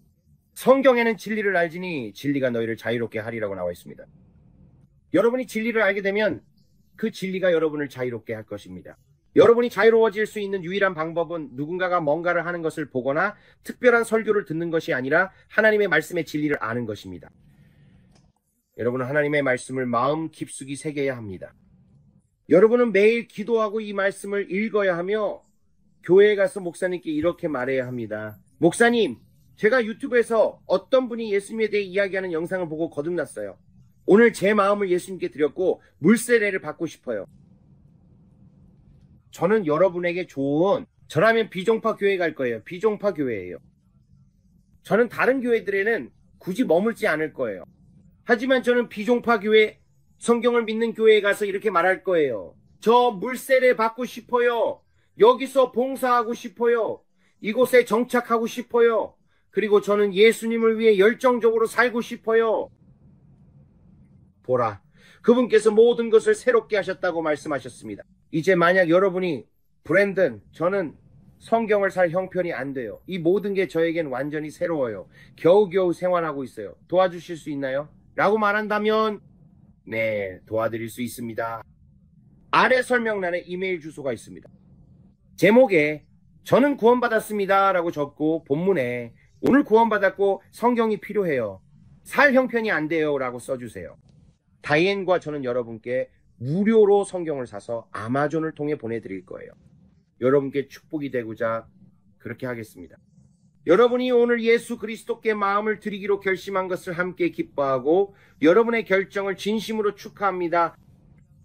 성경에는 진리를 알지니 진리가 너희를 자유롭게 하리라고 나와 있습니다. 여러분이 진리를 알게 되면 그 진리가 여러분을 자유롭게 할 것입니다. 여러분이 자유로워질 수 있는 유일한 방법은 누군가가 뭔가를 하는 것을 보거나 특별한 설교를 듣는 것이 아니라 하나님의 말씀의 진리를 아는 것입니다. 여러분은 하나님의 말씀을 마음 깊숙이 새겨야 합니다. 여러분은 매일 기도하고 이 말씀을 읽어야 하며 교회에 가서 목사님께 이렇게 말해야 합니다. 목사님, 제가 유튜브에서 어떤 분이 예수님에 대해 이야기하는 영상을 보고 거듭났어요. 오늘 제 마음을 예수님께 드렸고 물세례를 받고 싶어요. 저는 여러분에게 좋은, 저라면 비종파 교회 갈 거예요. 비종파 교회예요. 저는 다른 교회들에는 굳이 머물지 않을 거예요. 하지만 저는 비종파 교회, 성경을 믿는 교회에 가서 이렇게 말할 거예요. 저 물세례 받고 싶어요. 여기서 봉사하고 싶어요. 이곳에 정착하고 싶어요. 그리고 저는 예수님을 위해 열정적으로 살고 싶어요. 보라, 그분께서 모든 것을 새롭게 하셨다고 말씀하셨습니다. 이제 만약 여러분이 브랜든, 저는 성경을 살 형편이 안 돼요. 이 모든 게 저에겐 완전히 새로워요. 겨우겨우 생활하고 있어요. 도와주실 수 있나요? 라고 말한다면 네, 도와드릴 수 있습니다. 아래 설명란에 이메일 주소가 있습니다. 제목에 저는 구원받았습니다 라고 적고 본문에 오늘 구원받았고 성경이 필요해요. 살 형편이 안 돼요 라고 써주세요. 다이앤과 저는 여러분께 무료로 성경을 사서 아마존을 통해 보내드릴 거예요. 여러분께 축복이 되고자 그렇게 하겠습니다. 여러분이 오늘 예수 그리스도께 마음을 드리기로 결심한 것을 함께 기뻐하고 여러분의 결정을 진심으로 축하합니다.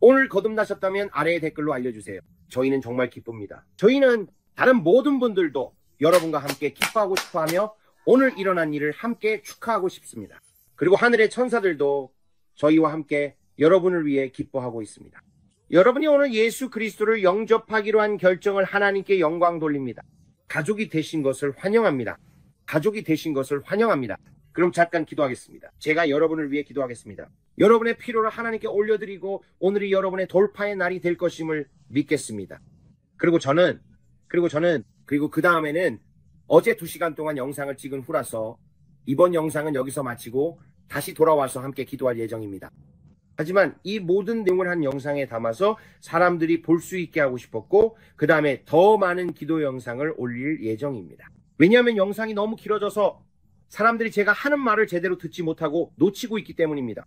오늘 거듭나셨다면 아래의 댓글로 알려주세요. 저희는 정말 기쁩니다. 저희는 다른 모든 분들도 여러분과 함께 기뻐하고 싶어하며 오늘 일어난 일을 함께 축하하고 싶습니다. 그리고 하늘의 천사들도 저희와 함께 여러분을 위해 기뻐하고 있습니다. 여러분이 오늘 예수 그리스도를 영접하기로 한 결정을 하나님께 영광 돌립니다. 가족이 되신 것을 환영합니다. 가족이 되신 것을 환영합니다. 그럼 잠깐 기도하겠습니다. 제가 여러분을 위해 기도하겠습니다. 여러분의 필요를 하나님께 올려드리고 오늘이 여러분의 돌파의 날이 될 것임을 믿겠습니다. 그리고 그 다음에는 어제 2시간 동안 영상을 찍은 후라서 이번 영상은 여기서 마치고 다시 돌아와서 함께 기도할 예정입니다. 하지만 이 모든 내용을 한 영상에 담아서 사람들이 볼 수 있게 하고 싶었고 그 다음에 더 많은 기도 영상을 올릴 예정입니다. 왜냐하면 영상이 너무 길어져서 사람들이 제가 하는 말을 제대로 듣지 못하고 놓치고 있기 때문입니다.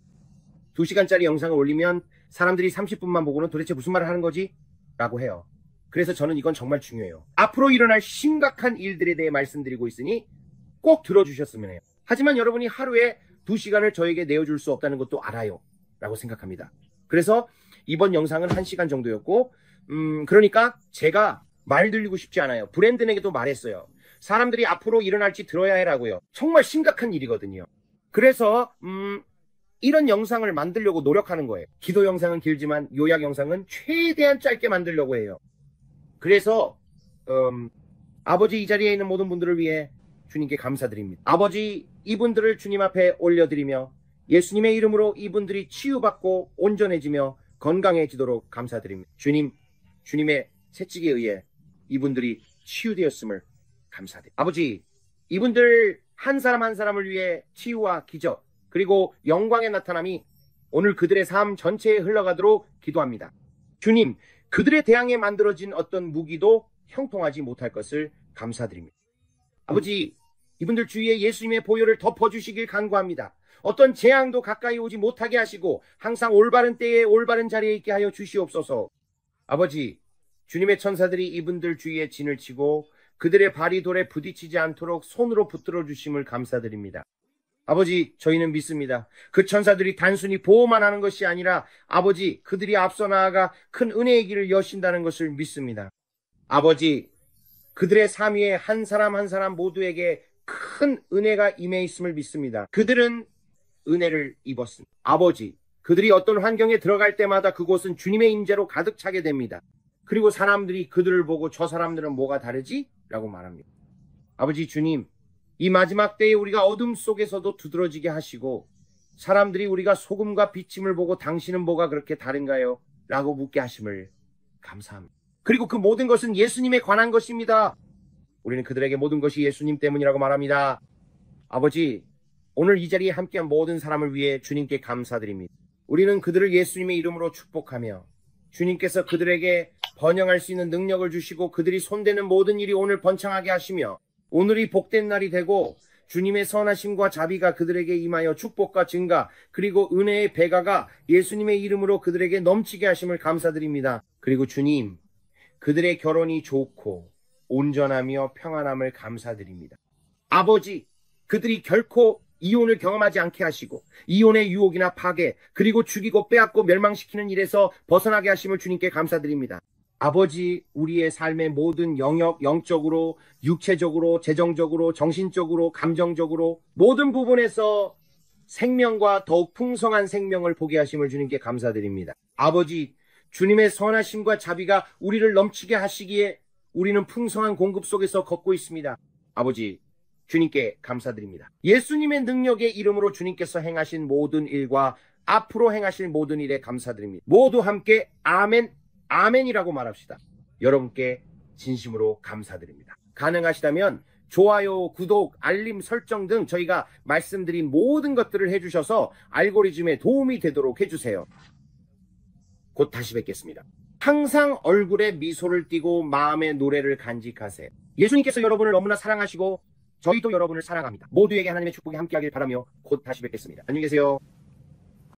2시간짜리 영상을 올리면 사람들이 30분만 보고는 도대체 무슨 말을 하는 거지? 라고 해요. 그래서 저는 이건 정말 중요해요. 앞으로 일어날 심각한 일들에 대해 말씀드리고 있으니 꼭 들어주셨으면 해요. 하지만 여러분이 하루에 2시간을 저에게 내어줄 수 없다는 것도 알아요. 라고 생각합니다. 그래서 이번 영상은 1시간 정도였고 그러니까 제가 말 들리고 싶지 않아요. 브랜든에게도 말했어요. 사람들이 앞으로 일어날지 들어야 해라고요. 정말 심각한 일이거든요. 그래서 이런 영상을 만들려고 노력하는 거예요. 기도 영상은 길지만 요약 영상은 최대한 짧게 만들려고 해요. 그래서 아버지, 이 자리에 있는 모든 분들을 위해 주님께 감사드립니다. 아버지, 이분들을 주님 앞에 올려드리며 예수님의 이름으로 이분들이 치유받고 온전해지며 건강해지도록 감사드립니다. 주님, 주님의 채찍에 의해 이분들이 치유되었음을 감사드립니다. 아버지, 이분들 한 사람 한 사람을 위해 치유와 기적 그리고 영광의 나타남이 오늘 그들의 삶 전체에 흘러가도록 기도합니다. 주님, 그들에 대항해 만들어진 어떤 무기도 형통하지 못할 것을 감사드립니다. 아버지, 이분들 주위에 예수님의 보혈을 덮어주시길 간구합니다. 어떤 재앙도 가까이 오지 못하게 하시고 항상 올바른 때에 올바른 자리에 있게 하여 주시옵소서. 아버지, 주님의 천사들이 이분들 주위에 진을 치고 그들의 발이 돌에 부딪히지 않도록 손으로 붙들어 주심을 감사드립니다. 아버지, 저희는 믿습니다. 그 천사들이 단순히 보호만 하는 것이 아니라 아버지, 그들이 앞서 나아가 큰 은혜의 길을 여신다는 것을 믿습니다. 아버지, 그들의 삶 위에 한 사람 한 사람 모두에게 큰 은혜가 임해 있음을 믿습니다. 그들은 은혜를 입었습니다. 아버지, 그들이 어떤 환경에 들어갈 때마다 그곳은 주님의 임재로 가득 차게 됩니다. 그리고 사람들이 그들을 보고 저 사람들은 뭐가 다르지? 라고 말합니다. 아버지 주님, 이 마지막 때에 우리가 어둠 속에서도 두드러지게 하시고 사람들이 우리가 소금과 비침을 보고 당신은 뭐가 그렇게 다른가요? 라고 묻게 하심을 감사합니다. 그리고 그 모든 것은 예수님에 관한 것입니다. 우리는 그들에게 모든 것이 예수님 때문이라고 말합니다. 아버지, 오늘 이 자리에 함께한 모든 사람을 위해 주님께 감사드립니다. 우리는 그들을 예수님의 이름으로 축복하며 주님께서 그들에게 번영할 수 있는 능력을 주시고 그들이 손대는 모든 일이 오늘 번창하게 하시며 오늘이 복된 날이 되고 주님의 선하심과 자비가 그들에게 임하여 축복과 증가 그리고 은혜의 배가가 예수님의 이름으로 그들에게 넘치게 하심을 감사드립니다. 그리고 주님, 그들의 결혼이 좋고 온전하며 평안함을 감사드립니다. 아버지, 그들이 결코 이혼을 경험하지 않게 하시고 이혼의 유혹이나 파괴 그리고 죽이고 빼앗고 멸망시키는 일에서 벗어나게 하심을 주님께 감사드립니다. 아버지, 우리의 삶의 모든 영역, 영적으로, 육체적으로, 재정적으로, 정신적으로, 감정적으로 모든 부분에서 생명과 더욱 풍성한 생명을 보게 하심을 주님께 감사드립니다. 아버지, 주님의 선하심과 자비가 우리를 넘치게 하시기에 우리는 풍성한 공급 속에서 걷고 있습니다. 아버지, 주님께 감사드립니다. 예수님의 능력의 이름으로 주님께서 행하신 모든 일과 앞으로 행하실 모든 일에 감사드립니다. 모두 함께 아멘, 아멘이라고 말합시다. 여러분께 진심으로 감사드립니다. 가능하시다면 좋아요, 구독, 알림 설정 등 저희가 말씀드린 모든 것들을 해주셔서 알고리즘에 도움이 되도록 해주세요. 곧 다시 뵙겠습니다. 항상 얼굴에 미소를 띠고 마음의 노래를 간직하세요. 예수님께서 여러분을 너무나 사랑하시고 저희도 여러분을 사랑합니다. 모두에게 하나님의 축복이 함께하길 바라며 곧 다시 뵙겠습니다. 안녕히 계세요.